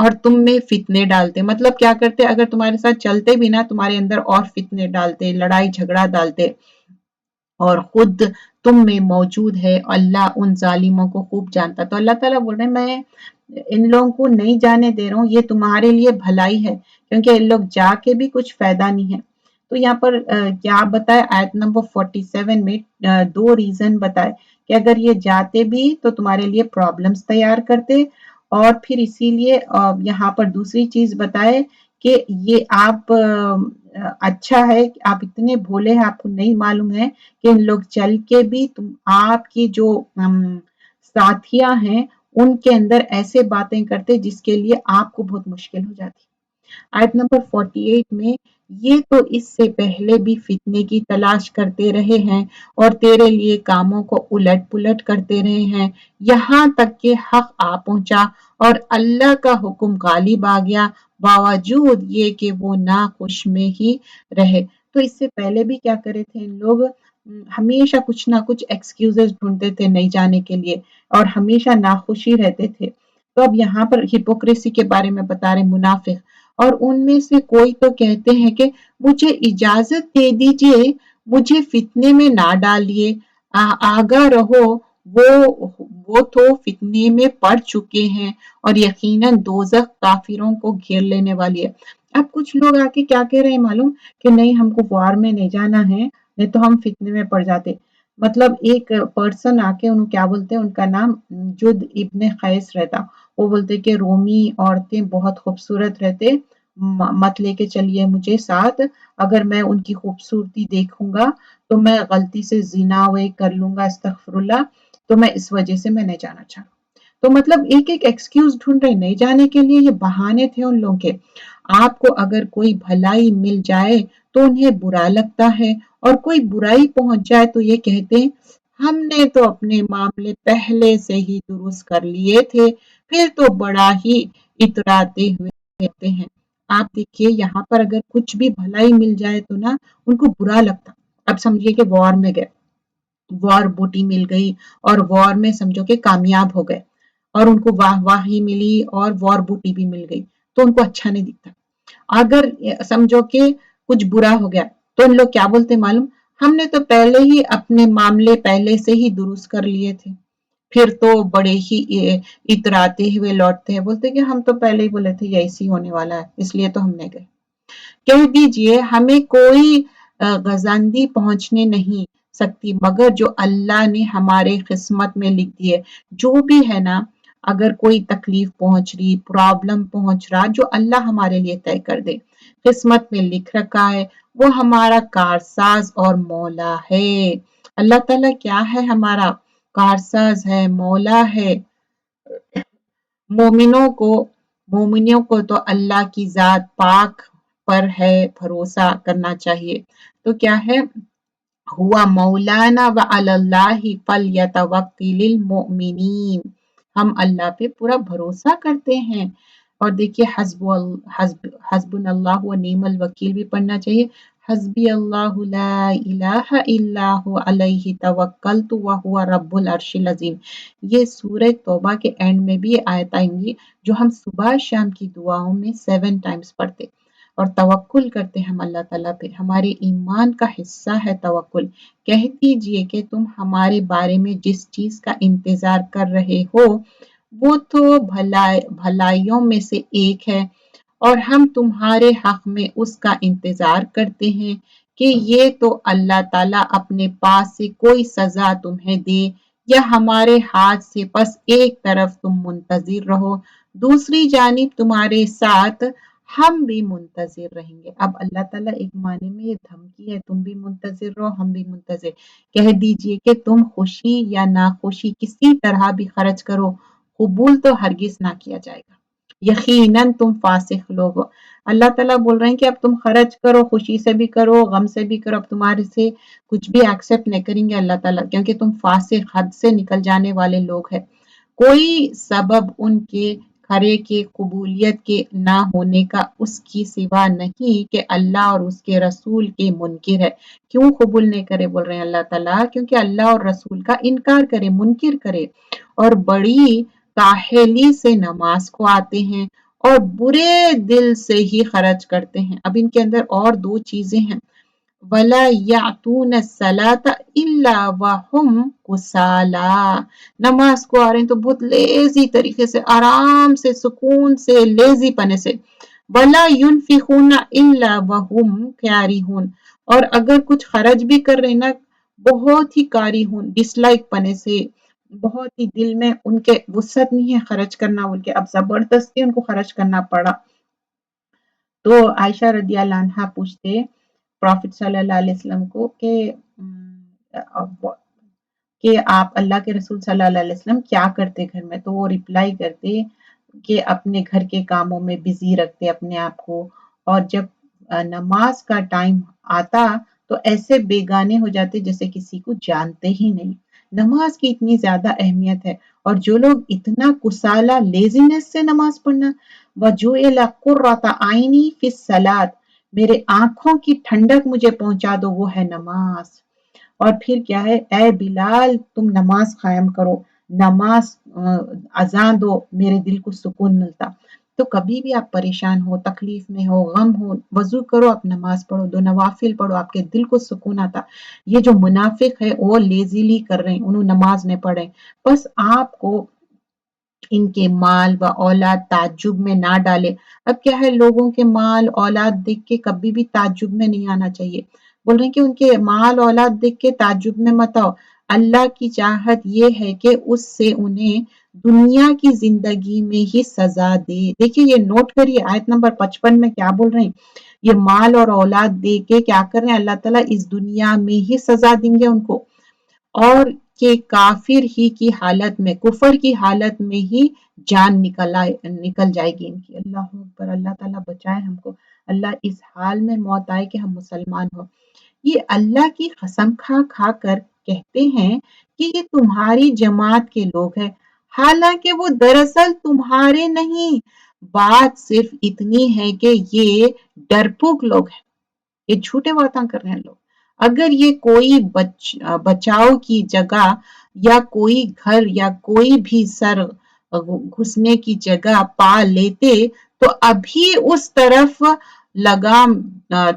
Speaker 1: اور تم میں فتنے ڈالتے. مطلب کیا کرتے؟ اگر تمہارے ساتھ چلتے بھی نا، تمہارے اندر اور فتنے ڈالتے، لڑائی جھگڑا ڈالتے، اور خود تم میں موجود ہے. اللہ ان ظالموں کو خوب جانتا. تو اللہ تعالیٰ بول رہے ہیں میں ان لوگوں کو نہیں جانے دے رہا ہوں، یہ تمہارے لیے بھلائی ہے، کیونکہ ان لوگ جا کے بھی کچھ فائدہ نہیں ہے. تو یہاں پر کیا بتائے آیت نمبر 47 میں دو ریزن بتائے کہ اگر یہ جاتے بھی تو تمہارے لیے پرابلمز تیار کرتے، اور پھر اسی لیے یہاں پر دوسری چیز بتائے کہ یہ آپ اچھا ہے کہ آپ اتنے بھولے ہیں، آپ کو نہیں معلوم ہے کہ ان لوگ چل کے بھی آپ کی جو ساتھیاں ہیں ان کے اندر ایسے باتیں کرتے جس کے لیے آپ کو بہت مشکل ہو جاتی. آیت نمبر 48 میں یہ تو اس سے پہلے بھی فتنے کی تلاش کرتے رہے ہیں اور تیرے لیے کاموں کو الٹ پلٹ کرتے رہے ہیں، یہاں تک کہ حق آ پہنچا اور اللہ کا حکم غالب آ گیا، باوجود یہ کہ وہ ناخوش میں ہی رہے. تو اس سے پہلے بھی کیا کرے تھے ان لوگ؟ ہمیشہ کچھ نہ کچھ ایکسکیوزز ڈھونڈتے تھے نہیں جانے کے لیے، اور ہمیشہ ناخوشی رہتے تھے. تو اب یہاں پر ہپوکریسی کے بارے میں بتا رہے منافق، اور ان میں سے کوئی تو کہتے ہیں کہ مجھے اجازت دے دیجئے، مجھے فتنے میں نہ ڈالیے، آگاہ رہو، وہ تو فتنے میں پڑ چکے ہیں اور یقیناً دوزخ کافروں کو گھیر لینے والی ہے. اب کچھ لوگ آ کے کیا کہہ رہے ہیں معلوم؟ کہ نہیں ہم کو وار میں نہیں جانا ہے، نہیں تو ہم فتنے میں پڑ جاتے. مطلب ایک پرسن آ کے انہوں کیا بولتے ہیں، ان کا نام جد ابن قیس رہتا. وہ بولتے کہ رومی عورتیں بہت خوبصورت رہتے، مت لے کے چلیے مجھے ساتھ، اگر میں ان کی خوبصورتی دیکھوں گا تو میں غلطی سے زنا کر لوں گا، استغفر اللہ، تو میں اس وجہ سے میں نہیں جانا چاہتا. تو مطلب ایک ایک ایکسکیوز ڈھونڈ رہے نہیں جانے کے لیے. یہ بہانے تھے ان لوگوں کے. آپ کو اگر کوئی بھلائی مل جائے تو انہیں برا لگتا ہے، اور کوئی برائی پہنچ جائے تو یہ کہتے ہیں ہم نے تو اپنے معاملے پہلے سے ہی درست کر لیے تھے، پھر تو بڑا ہی اتراتے ہوئے کہتے ہیں. آپ دیکھیے یہاں پر اگر کچھ بھی بھلائی مل جائے تو نا ان کو برا لگتا. اب سمجھیے کہ وار میں گئے، وار بوٹی مل گئی اور وار میں سمجھو کہ کامیاب ہو گئے، اور ان کو واہ واہ ہی ملی اور وار بوٹی بھی مل گئی، تو ان کو اچھا نہیں دکھتا. اگر سمجھو کہ کچھ برا ہو گیا تو ان لوگ کیا بولتے معلوم؟ ہم نے تو پہلے ہی اپنے معاملے پہلے سے ہی درست کر لیے تھے، پھر تو بڑے ہی اتراتے ہوئے لوٹتے ہیں، بولتے کہ ہم تو پہلے ہی بولے تھے یہ ایسی ہونے والا ہے، اس لیے تو ہم نے گئے. کہہ دیجئے ہمیں کوئی غزاندی پہنچنے نہیں سکتی مگر جو اللہ نے ہمارے قسمت میں لکھ دی ہے. جو بھی ہے نا، اگر کوئی تکلیف پہنچ رہی، پرابلم پہنچ رہا، جو اللہ ہمارے لیے طے کر دے، قسمت میں لکھ رکھا ہے، وہ ہمارا کارساز اور مولا ہے. اللہ تعالیٰ کیا ہے؟ ہمارا کارساز ہے، مولا ہے. مومنوں کو تو اللہ کی ذات پاک پر ہے بھروسہ کرنا چاہیے. تو کیا ہے؟ ہوا مولانا وعلی اللہ فلیتوکل المؤمنین، ہم اللہ پہ پورا بھروسہ کرتے ہیں. اور دیکھیے حسبنا اللہ و نعم الوکیل بھی پڑھنا چاہیے. حسبی اللہ لا الہ الا ہو علیہ توکلت وہو رب العرش العظیم. یہ سورہ توبہ کے اینڈ میں بھی آیت آئیں گی جو ہم صبح شام کی دعاؤں میں 7 ٹائمز پڑھتے اور توکل کرتے ہم اللہ تعالیٰ پہ. ہمارے ایمان کا حصہ ہے توکل. کہہ دیجئے کہ تم ہمارے بارے میں جس چیز کا انتظار کر رہے ہو وہ تو بھلائیوں میں سے ایک ہے، اور ہم تمہارے حق میں اس کا انتظار کرتے ہیں کہ یہ تو اللہ تعالیٰ اپنے پاس سے کوئی سزا تمہیں دے، یا ہمارے ہاتھ سے پس ایک طرف تم منتظر رہو، دوسری جانب تمہارے ساتھ ہم بھی منتظر رہیں گے. اب اللہ تعالیٰ ایک معنی میں یہ دھمکی ہے، تم بھی منتظر رہو ہم بھی منتظر. کہہ دیجئے کہ تم خوشی یا ناخوشی کسی طرح بھی خرچ کرو، قبول تو ہرگز نہ کیا جائے گا، یقیناً تم فاسق لوگ ہو. اللہ تعالیٰ بول رہے ہیں کہ اب تم خرچ کرو، خوشی سے بھی کرو، غم سے بھی کرو، اب تمہارے سے کچھ بھی ایکسیپٹ نہیں کریں گے اللہ تعالیٰ، کیونکہ تم فاسق، حد سے نکل جانے والے لوگ ہیں. کوئی سبب ان کے کھرے کے قبولیت کے نہ ہونے کا اس کی سوا نہیں کہ اللہ اور اس کے رسول کے منکر ہے. کیوں قبول نہیں کرے بول رہے ہیں اللہ تعالیٰ؟ کیونکہ اللہ اور رسول کا انکار کرے، منکر کرے، اور بڑی کاہلی سے نماز کو آتے ہیں اور برے دل سے ہی خرچ کرتے ہیں. اب ان کے اندر اور دو چیزیں ہیں. وَلَا يَعْتُونَ الصَّلَاةَ إِلَّا وَهُمْ كُسَالَىٰ. نماز کو آ رہے ہیں تو بہت لیزی طریقے سے، آرام سے، سکون سے، لیزی پنے سے. وَلَا يُنْفِقُونَ إِلَّا وَهُمْ كَارِهُونَ. اور اگر کچھ خرچ بھی کر رہے ہیں نا، بہت ہی کاری ہوں، ڈس لائک پنے سے، بہت ہی دل میں ان کے وسعت نہیں ہے خرچ کرنا بول کے، اب زبردستی ان کو خرچ کرنا پڑا. تو عائشہ رضی اللہ عنہا پوچھتے پروفٹ صلی اللہ علیہ وسلم کو کہ آپ اللہ کے رسول صلی اللہ علیہ وسلم کیا کرتے گھر میں؟ تو وہ ریپلائی کرتے کہ اپنے گھر کے کاموں میں بزی رکھتے اپنے آپ کو، اور جب نماز کا ٹائم آتا تو ایسے بیگانے ہو جاتے جیسے کسی کو جانتے ہی نہیں. نماز کی اتنی زیادہ اہمیت ہے، اور جو لوگ اتنا کسالہ لیزینس سے نماز پڑھنا. وَجُعِلَ قُرَّةَ عَيْنِي فِي الصَّلَاةِ. میرے آنکھوں کی ٹھنڈک مجھے پہنچا دو، وہ ہے نماز. اور پھر کیا ہے، اے بلال تم نماز قائم کرو، نماز اذان دو، میرے دل کو سکون ملتا. تو کبھی بھی آپ پریشان ہو، تکلیف میں ہو، غم ہو، وضو کرو، آپ نماز پڑھو، دو نوافل پڑھو، آپ کے دل کو سکون آتا. یہ جو منافق ہے وہ لیزیلی کر رہے ہیں، انہوں نماز نہیں پڑھے. بس آپ کو ان کے مال و اولاد تعجب میں نہ ڈالے. اب کیا ہے، لوگوں کے مال اولاد دیکھ کے کبھی بھی تعجب میں نہیں آنا چاہیے. بول رہے ہیں کہ ان کے مال اولاد دیکھ کے تعجب میں مت آؤ. اللہ کی چاہت یہ ہے کہ اس سے انہیں دنیا کی زندگی میں ہی سزا دے. دیکھیے یہ نوٹ کریے، آیت نمبر 55 میں کیا بول رہے ہیں. یہ مال اور اولاد دے کے کیا کر رہے ہیں، اللہ تعالیٰ اس دنیا میں ہی سزا دیں گے ان کو، اور کہ کافر ہی کی حالت میں، کفر کی حالت میں ہی جان نکل جائے گی ان کی. اللہ اکبر، اللہ تعالیٰ بچائے ہم کو. اللہ اس حال میں موت آئے کہ ہم مسلمان ہو. یہ اللہ کی قسم کھا کھا کر کہتے ہیں کہ یہ تمہاری جماعت کے لوگ ہیں، حالانکہ وہ دراصل تمہارے نہیں. بات صرف اتنی ہے کہ یہ ڈرپوک لوگ ہیں، یہ جھوٹے باتاں کر رہے ہیں لوگ. اگر یہ کوئی بچاؤ کی جگہ یا کوئی گھر یا کوئی بھی سر گھسنے کی جگہ پا لیتے تو ابھی اس طرف لگام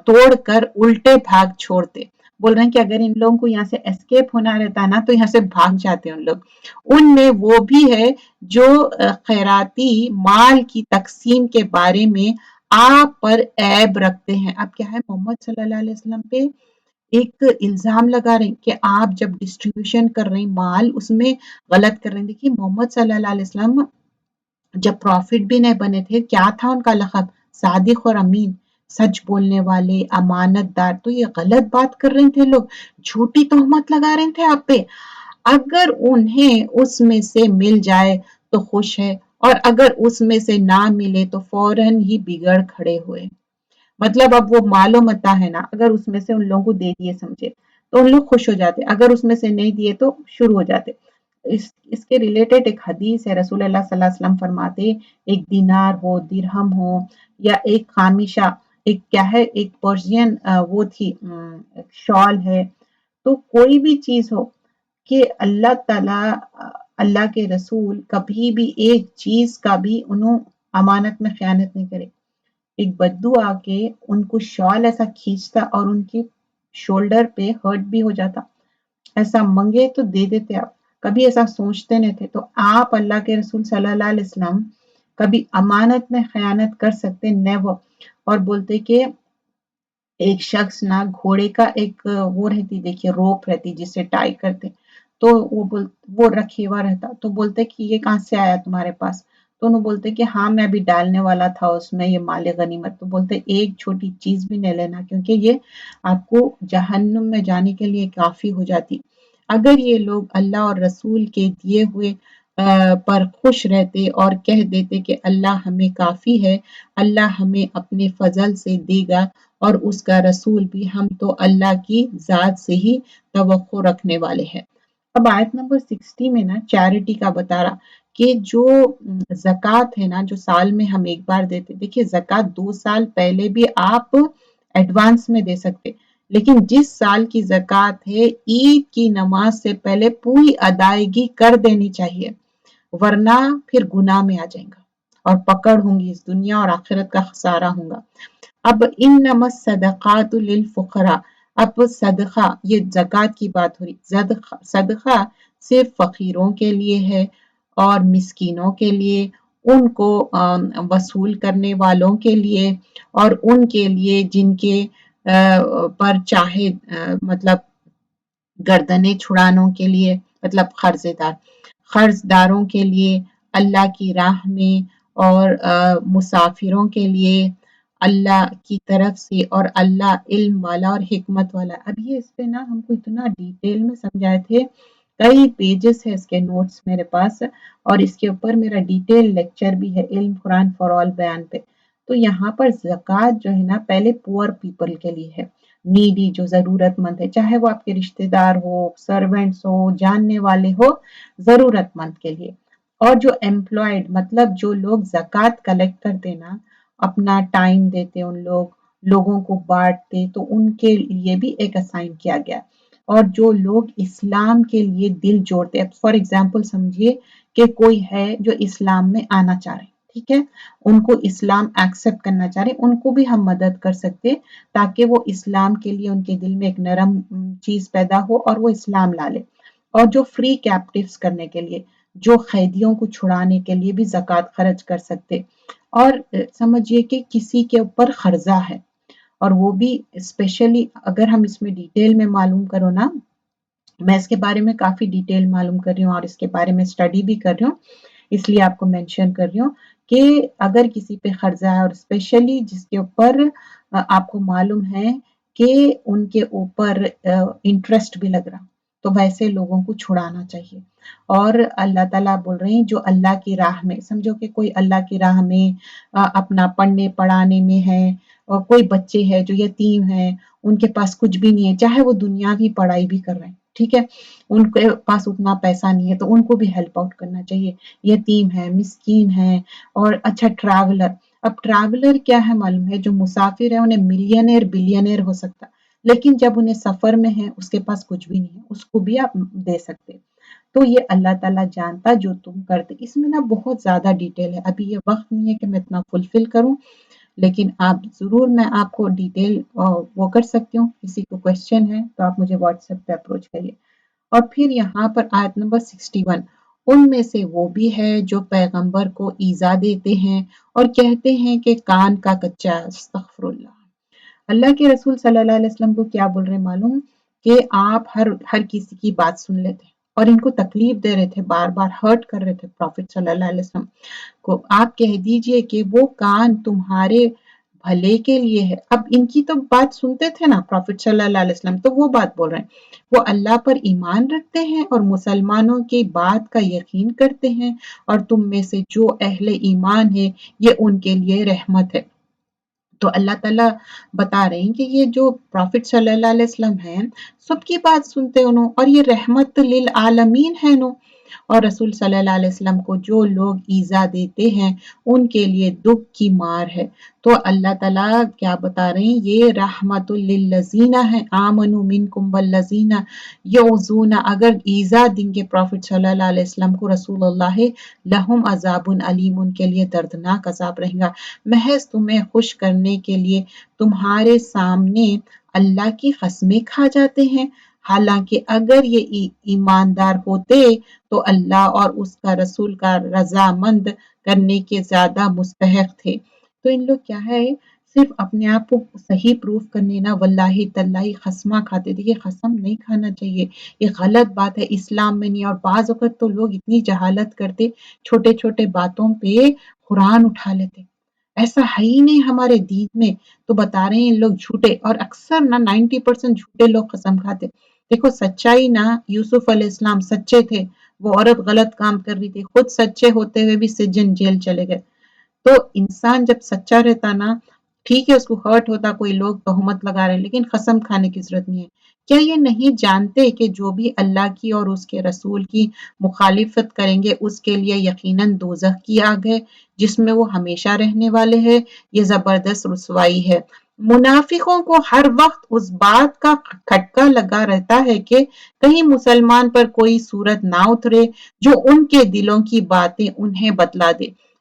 Speaker 1: توڑ کر الٹے بھاگ چھوڑتے. بول رہے ہیں کہ اگر ان لوگوں کو یہاں سے اسکیپ ہونا رہتا نا تو یہاں سے بھاگ جاتے ان لوگ. ان میں وہ بھی ہے جو خیراتی مال کی تقسیم کے بارے میں آپ پر عیب رکھتے ہیں. اب کیا ہے، محمد صلی اللہ علیہ وسلم پہ ایک الزام لگا رہے ہیں کہ آپ جب ڈسٹریبیوشن کر رہے ہیں مال اس میں غلط کر رہے ہیں. دیکھیے محمد صلی اللہ علیہ وسلم جب پروفٹ بھی نہیں بنے تھے، کیا تھا ان کا لقب؟ صادق اور امین، سچ بولنے والے، امانت دار. تو یہ غلط بات کر رہے تھے لوگ، جھوٹی تہمت لگا رہے تھے آپ پہ. اگر انہیں اس میں سے مل جائے تو خوش ہے، اور اگر اس میں سے نہ ملے تو فوراً ہی بگڑ کھڑے ہوئے. مطلب اب وہ مال و متاع ہے نا، اگر اس میں سے ان لوگوں کو دے دیے سمجھے تو ان لوگ خوش ہو جاتے، اگر اس میں سے نہیں دیے تو شروع ہو جاتے. اس کے ریلیٹڈ ایک حدیث ہے، رسول اللہ صلی اللہ علیہ وسلم فرماتے ایک دینار ہو، درہم ہو، یا ایک خامیشہ، ایک کیا ہے، ایک پرشین وہ تھی شال ہے، تو کوئی بھی چیز ہو کہ اللہ تعالیٰ اللہ کے رسول کبھی بھی ایک چیز کا بھی انہوں امانت میں خیانت نہیں کرے. ایک بدو آ کے ان کو شال ایسا کھینچتا اور ان کے شولڈر پہ ہرٹ بھی ہو جاتا. ایسا منگے تو دے دیتے آپ، کبھی ایسا سوچتے نہیں تھے. تو آپ اللہ کے رسول صلی اللہ علیہ وسلم کبھی امانت میں خیانت کر سکتے نیور. اور بولتے کہ ایک شخص نا گھوڑے کا ایک وہ رہتی، دیکھیے روپ رہتی جس سے ٹائی کرتے، تو وہ رکھے ہوا رہتا. تو بولتے کہ یہ کہاں سے آیا تمہارے پاس؟ تو انہوں بولتے کہ ہاں میں ابھی ڈالنے والا تھا اس میں یہ مال غنیمت. تو بولتے ایک چھوٹی چیز بھی نہیں لینا، کیونکہ یہ آپ کو جہنم میں جانے کے لیے کافی ہو جاتی. اگر یہ لوگ اللہ اور رسول کے دیے ہوئے پر خوش رہتے اور کہہ دیتے کہ اللہ ہمیں کافی ہے، اللہ ہمیں اپنے فضل سے دے گا، اور اس کا رسول بھی، ہم تو اللہ کی ذات سے ہی توقع رکھنے والے ہیں. اب آیت نمبر 60 میں نا چیریٹی کا بتا رہا کہ جو زکوٰۃ ہے نا، جو سال میں ہم ایک بار دیتے. دیکھیے زکوٰۃ 2 سال پہلے بھی آپ ایڈوانس میں دے سکتے، لیکن جس سال کی زکوٰۃ ہے عید کی نماز سے پہلے پوری ادائیگی کر دینی چاہیے، ورنہ پھر گناہ میں آ جائیں گا. اور پکڑ ہوں گی، اس دنیا اور آخرت کا خسارہ ہوگا۔ اب انما الصدقات للفقراء، اب صدقہ، یہ زکوٰۃ کی بات ہو رہی، صدقہ صرف فقیروں کے لیے ہے اور مسکینوں کے لیے، ان کو وصول کرنے والوں کے لیے، اور ان کے لیے جن کے پر چاہے مطلب گردنیں چھڑانوں کے لیے، مطلب قرض داروں کے لیے، اللہ کی راہ میں، اور مسافروں کے لیے اللہ کی طرف سے، اور اللہ علم والا اور حکمت والا۔ اب یہ اس پہ نا ہم کو اتنا ڈیٹیل میں سمجھائے تھے، کئی پیجز ہے اس کے نوٹس میرے پاس، اور اس کے اوپر میرا ڈیٹیل لیکچر بھی ہے علم قرآن فار آل بیان پہ۔ تو یہاں پر زکوٰۃ جو ہے نا پہلے پور پیپل کے لیے ہے، نیڈی جو ضرورت مند ہے، چاہے وہ آپ کے رشتہ دار ہو، سرونٹس ہو، جاننے والے ہو، ضرورت مند کے لیے۔ اور جو امپلائڈ مطلب جو لوگ زکوٰۃ کلیکٹ کرتے نا، اپنا ٹائم دیتے، ان لوگوں کو بانٹتے، تو ان کے لیے بھی ایک اسائن کیا گیا۔ اور جو لوگ اسلام کے لیے دل جوڑتے، فار ایگزامپل سمجھیے کہ کوئی ہے جو اسلام میں آنا چاہ رہے، ٹھیک ہے، ان کو اسلام ایکسپٹ کرنا چاہ رہے، ان کو بھی ہم مدد کر سکتے تاکہ وہ اسلام کے لیے ان کے دل میں ایک نرم چیز پیدا ہو اور وہ اسلام لا لے۔ اور جو فری کیپٹیوز کرنے کے لیے، جو قیدیوں کو چھڑانے کے لیے بھی زکوٰۃ خرچ کر سکتے۔ اور سمجھیے کہ کسی کے اوپر قرضہ ہے، اور وہ بھی اسپیشلی اگر ہم اس میں ڈیٹیل میں معلوم کرو نا، میں اس کے بارے میں کافی ڈیٹیل معلوم کر رہی ہوں اور اس کے بارے میں اسٹڈی بھی کر رہی ہوں، اس لیے آپ کو مینشن کر رہی ہوں کہ اگر کسی پہ قرضہ ہے، اور اسپیشلی جس کے اوپر آپ کو معلوم ہے کہ ان کے اوپر انٹرسٹ بھی لگ رہا، تو ویسے لوگوں کو چھڑانا چاہیے۔ اور اللہ تعالیٰ بول رہے ہیں جو اللہ کی راہ میں، سمجھو کہ کوئی اللہ کی راہ میں اپنا پڑھنے پڑھانے میں ہے، اور کوئی بچے ہے جو یتیم ہے، ان کے پاس کچھ بھی نہیں ہے، چاہے وہ دنیاوی پڑھائی بھی کر رہے ہیں، ٹھیک ہے، ان کے پاس اتنا پیسہ نہیں ہے، تو ان کو بھی ہیلپ آؤٹ کرنا چاہیے۔ یتیم ہے، مسکین ہے، اور اچھا ٹریولر، اب ٹریولر کیا ہے معلوم ہے، جو مسافر ہے انہیں ملینئر بلینئر ہو سکتا، لیکن جب انہیں سفر میں ہے، اس کے پاس کچھ بھی نہیں ہے، اس کو بھی آپ دے سکتے۔ تو یہ اللہ تعالیٰ جانتا جو تم کرتے، اس میں نا بہت زیادہ ڈیٹیل ہے، ابھی یہ وقت نہیں ہے کہ میں اتنا فلفل کروں، لیکن آپ ضرور، میں آپ کو ڈیٹیل وہ کر سکتی ہوں، کسی کو کوشچن ہے تو آپ مجھے واٹس ایپ پہ اپروچ کریے۔ اور پھر یہاں پر آیت نمبر 61، ان میں سے وہ بھی ہے جو پیغمبر کو ایذا دیتے ہیں اور کہتے ہیں کہ کان کا کچا ہے، استغفر اللہ۔ اللہ کے رسول صلی اللہ علیہ وسلم کو کیا بول رہے ہیں معلوم، کہ آپ ہر کسی کی بات سن لیتے اور ان کو تکلیف دے رہے تھے، بار بار ہرٹ کر رہے تھے پروفٹ صلی اللہ علیہ وسلم کو۔ آپ کہہ دیجئے کہ وہ کان تمہارے بھلے کے لیے ہے۔ اب ان کی تو بات سنتے تھے نا پروفٹ صلی اللہ علیہ وسلم، تو وہ بات بول رہے ہیں، وہ اللہ پر ایمان رکھتے ہیں اور مسلمانوں کی بات کا یقین کرتے ہیں، اور تم میں سے جو اہل ایمان ہے یہ ان کے لیے رحمت ہے۔ تو اللہ تعالیٰ بتا رہے ہیں کہ یہ جو پروفٹ صلی اللہ علیہ وسلم ہیں، سب کی بات سنتے انہوں، اور یہ رحمت للعالمین ہے انہوں۔ اور رسول صلی اللہ علیہ وسلم کو جو لوگ ایذا دیتے ہیں ان کے لیے دکھ کی مار ہے۔ تو اللہ تعالیٰ کیا بتا رہے ہیں، یہ رحمت للذین ہے آمنوا منکم والذین یؤذون، اگر ایذا دیں گے پروفٹ صلی اللہ علیہ وسلم کو، رسول اللہ، لہم عذاب علیم، ان کے لیے دردناک عذاب رہے گا۔ محض تمہیں خوش کرنے کے لیے تمہارے سامنے اللہ کی قسمیں کھا جاتے ہیں، حالانکہ اگر یہ ایماندار ہوتے تو اللہ اور اس کا رسول کا رضامند کرنے کے زیادہ مستحق تھے۔ تو ان لوگ کیا ہے، صرف اپنے آپ کو صحیح پروف کرنے نا، واللہ تاللہ قسمہ کھاتے تھے۔ یہ قسم نہیں کھانا چاہیے، یہ غلط بات ہے، اسلام میں نہیں۔ اور بعض اوقات تو لوگ اتنی جہالت کرتے، چھوٹے چھوٹے باتوں پہ قرآن اٹھا لیتے، ایسا ہے ہی نہیں ہمارے دین میں، تو بتا رہے ہیں ان لوگ جھوٹے، اور اکثر نا 90% جھوٹے لوگ قسم کھاتے۔ دیکھو سچائی نا، یوسف علیہ السلام سچے تھے، وہ عورت غلط کام کر رہی تھی، خود سچے ہوتے ہوئے بھی سجن جیل چلے گئے۔ تو انسان جب سچا رہتا نا، ٹھیک ہے اس کو ہرٹ ہوتا، کوئی لوگ تہمت لگا رہے ہیں، لیکن قسم کھانے کی ضرورت نہیں ہے۔ کیا یہ نہیں جانتے کہ جو بھی اللہ کی اور اس کے رسول کی مخالفت کریں گے اس کے لیے یقیناً دوزخ کی آگ ہے، جس میں وہ ہمیشہ رہنے والے ہیں، یہ زبردست رسوائی ہے۔ منافقوں کو ہر وقت اس بات کا کھٹکا لگا رہتا ہے کہ کہیں مسلمان پر کوئی صورت نہ اترے جو ان کے دلوں کی باتیں انہیں بتلا دے۔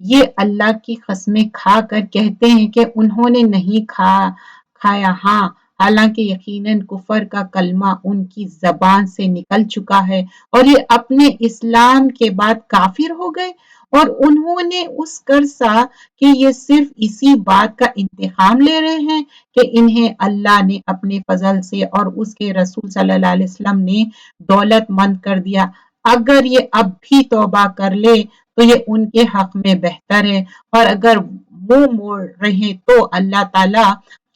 Speaker 1: یہ اللہ کی قسمیں کھا کر کہتے ہیں کہ انہوں نے نہیں کھایا، ہاں حالانکہ یقیناً کفر کا کلمہ ان کی زبان سے نکل چکا ہے اور یہ اپنے اسلام کے بعد کافر ہو گئے، اور انہوں نے اس قرصہ کہ یہ صرف اسی بات کا انتقام لے رہے ہیں کہ انہیں اللہ نے اپنے فضل سے اور اس کے رسول صلی اللہ علیہ وسلم نے دولت مند کر دیا۔ اگر یہ اب بھی توبہ کر لے تو یہ ان کے حق میں بہتر ہے، اور اگر منہ موڑ رہے تو اللہ تعالیٰ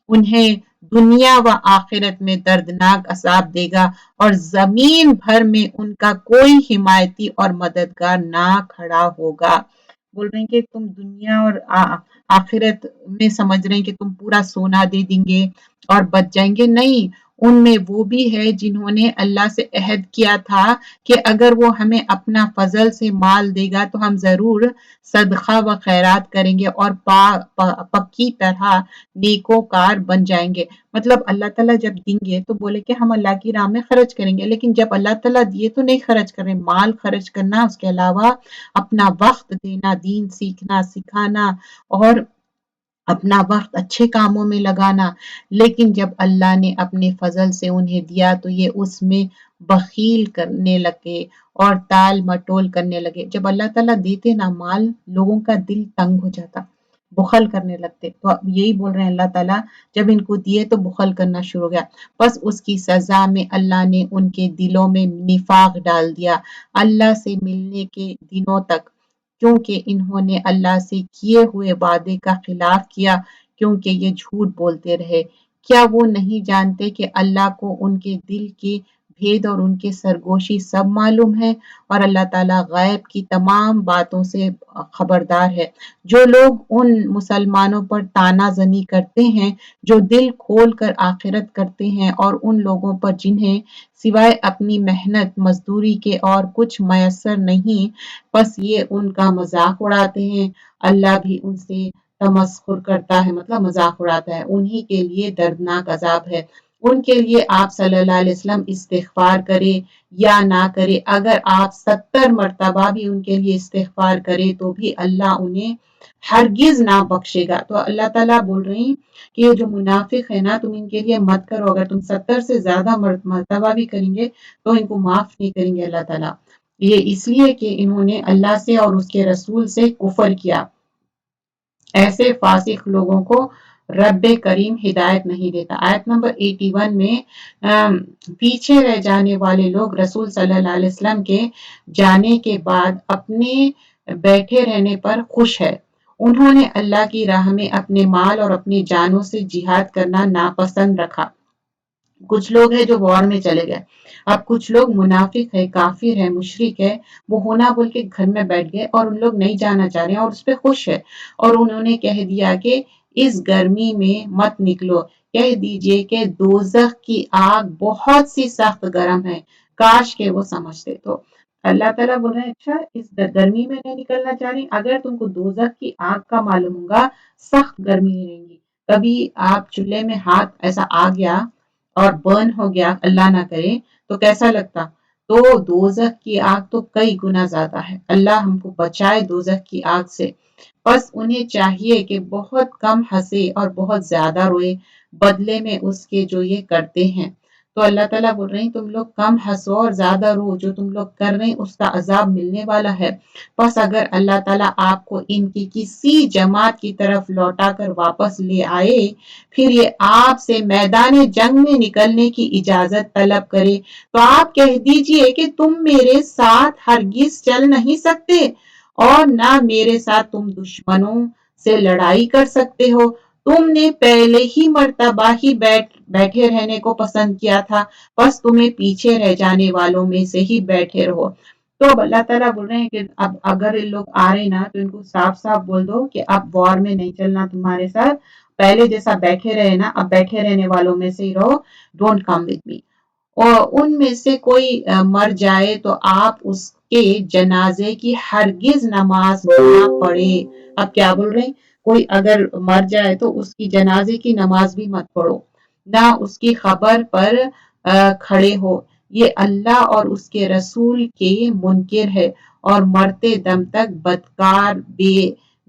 Speaker 1: انہیں دنیا و آخرت میں دردناک عذاب دے گا اور زمین بھر میں ان کا کوئی حمایتی اور مددگار نہ کھڑا ہوگا۔ بول رہے ہیں کہ تم دنیا اور آخرت میں سمجھ رہے ہیں کہ تم پورا سونا دے دیں گے اور بچ جائیں گے، نہیں، ان میں وہ بھی ہے جنہوں نے اللہ سے عہد کیا تھا کہ اگر وہ ہمیں اپنا فضل سے مال دے گا تو ہم ضرور صدقہ و خیرات کریں گے اور پکی طرح نیکوکار بن جائیں گے۔ مطلب اللہ تعالیٰ جب دیں گے تو بولے کہ ہم اللہ کی راہ میں خرچ کریں گے، لیکن جب اللہ تعالیٰ دیے تو نہیں خرچ کر رہے، مال خرچ کرنا، اس کے علاوہ اپنا وقت دینا، دین سیکھنا سکھانا اور اپنا وقت اچھے کاموں میں لگانا۔ لیکن جب اللہ نے اپنے فضل سے انہیں دیا تو یہ اس میں بخیل کرنے لگے اور ٹال مٹول کرنے لگے۔ جب اللہ تعالیٰ دیتے نا مال، لوگوں کا دل تنگ ہو جاتا، بخل کرنے لگتے۔ تو اب یہی بول رہے ہیں اللہ تعالیٰ جب ان کو دیے تو بخل کرنا شروع ہو گیا، بس اس کی سزا میں اللہ نے ان کے دلوں میں نفاق ڈال دیا اللہ سے ملنے کے دنوں تک، کیونکہ انہوں نے اللہ سے کیے ہوئے وعدے کا خلاف کیا، کیونکہ یہ جھوٹ بولتے رہے۔ کیا وہ نہیں جانتے کہ اللہ کو ان کے دل کے بھید اور ان کے سرگوشی سب معلوم ہے، اور اللہ تعالیٰ غیب کی تمام باتوں سے خبردار ہے۔ جو لوگ ان مسلمانوں پر طعنہ زنی کرتے ہیں جو دل کھول کر آخرت کرتے ہیں، اور ان لوگوں پر جنہیں سوائے اپنی محنت مزدوری کے اور کچھ میسر نہیں، بس یہ ان کا مذاق اڑاتے ہیں، اللہ بھی ان سے تمسخر کرتا ہے، مطلب مذاق اڑاتا ہے، انہی کے لیے دردناک عذاب ہے۔ ان کے لیے آپ صلی اللہ علیہ وسلم استغفار کرے یا نہ کرے، اگر آپ 70 مرتبہ بھی ان کے لیے استغفار کرے تو بھی اللہ انہیں ہرگز نہ بخشے گا۔ تو اللہ تعالیٰ بول رہے ہیں کہ یہ جو منافق ہے نا، تم ان کے لیے مت کرو، اگر تم 70 سے زیادہ مرتبہ بھی کریں گے تو ان کو معاف نہیں کریں گے اللہ تعالیٰ۔ یہ اس لیے کہ انہوں نے اللہ سے اور اس کے رسول سے کفر کیا۔ ایسے فاسق لوگوں کو رب کریم ہدایت نہیں دیتا۔ آیت نمبر 81 میں پیچھے رہ جانے والے لوگ رسول صلی اللہ علیہ وسلم کے جانے کے بعد اپنے بیٹھے رہنے پر خوش ہے۔ انہوں نے اللہ کی راہ میں اپنے مال اور اپنی جانوں سے جہاد کرنا ناپسند رکھا۔ کچھ لوگ ہیں جو وار میں چلے گئے، اب کچھ لوگ منافق ہے، کافر ہے، مشرک ہے، وہ ہونا بول کے گھر میں بیٹھ گئے اور ان لوگ نہیں جانا چاہ رہے ہیں اور اس پہ خوش ہے، اور انہوں نے کہہ دیا کہ اس گرمی میں مت نکلو، کہہ دیجئے کہ دوزخ کی آگ بہت سی سخت گرم ہے، کاش کہ وہ سمجھتے۔ تو اللہ تعالیٰ بول رہے ہیں اچھا اس گرمی میں نہیں نکلنا چاہ رہی، اگر تم کو دوزخ کی آگ کا معلوم ہوگا، سخت گرمی نہیں رہیں گی، کبھی آپ چولہے میں ہاتھ ایسا آ گیا اور برن ہو گیا، اللہ نہ کرے تو کیسا لگتا؟ تو دوزخ کی آگ تو کئی گنا زیادہ ہے، اللہ ہم کو بچائے دوزخ کی آگ سے۔ بس انہیں چاہیے کہ بہت کم ہنسے اور بہت زیادہ روئے بدلے میں اس کے جو یہ کرتے ہیں۔ تو اللہ تعالیٰ بول رہے ہیں تم لوگ کم ہنسو اور زیادہ رو، جو تم لوگ کر رہے ہیں اس کا عذاب ملنے والا ہے۔ بس اگر اللہ تعالیٰ آپ کو ان کی کسی جماعت کی طرف لوٹا کر واپس لے آئے، پھر یہ آپ سے میدان جنگ میں نکلنے کی اجازت طلب کرے تو آپ کہہ دیجئے کہ تم میرے ساتھ ہرگز چل نہیں سکتے اور نہ میرے ساتھ تم دشمنوں سے لڑائی کر سکتے ہو، تم نے پہلے ہی مرتبہ ہی بیٹھے رہنے کو پسند کیا تھا، بس تمہیں پیچھے رہ جانے والوں میں سے ہی بیٹھے رہو۔ تو اب اللہ تعالیٰ بول رہے ہیں کہ اب اگر ان لوگ آ رہے نا تو ان کو صاف صاف بول دو کہ اب وار میں نہیں چلنا تمہارے ساتھ، پہلے جیسا بیٹھے رہے نا اب بیٹھے رہنے والوں میں سے ہی رہو، ڈونٹ کم وتھ می۔ اور ان میں سے کوئی مر جائے تو آپ اس کے جنازے کی ہرگز نماز نہ پڑھے۔ اب کیا بول رہے ہیں؟ کوئی اگر مر جائے تو اس کی جنازے کی نماز بھی مت پڑھو، نہ اس کی خبر پر کھڑے ہو، یہ اللہ اور اس کے رسول کے منکر ہے اور مرتے دم تک بدکار، بے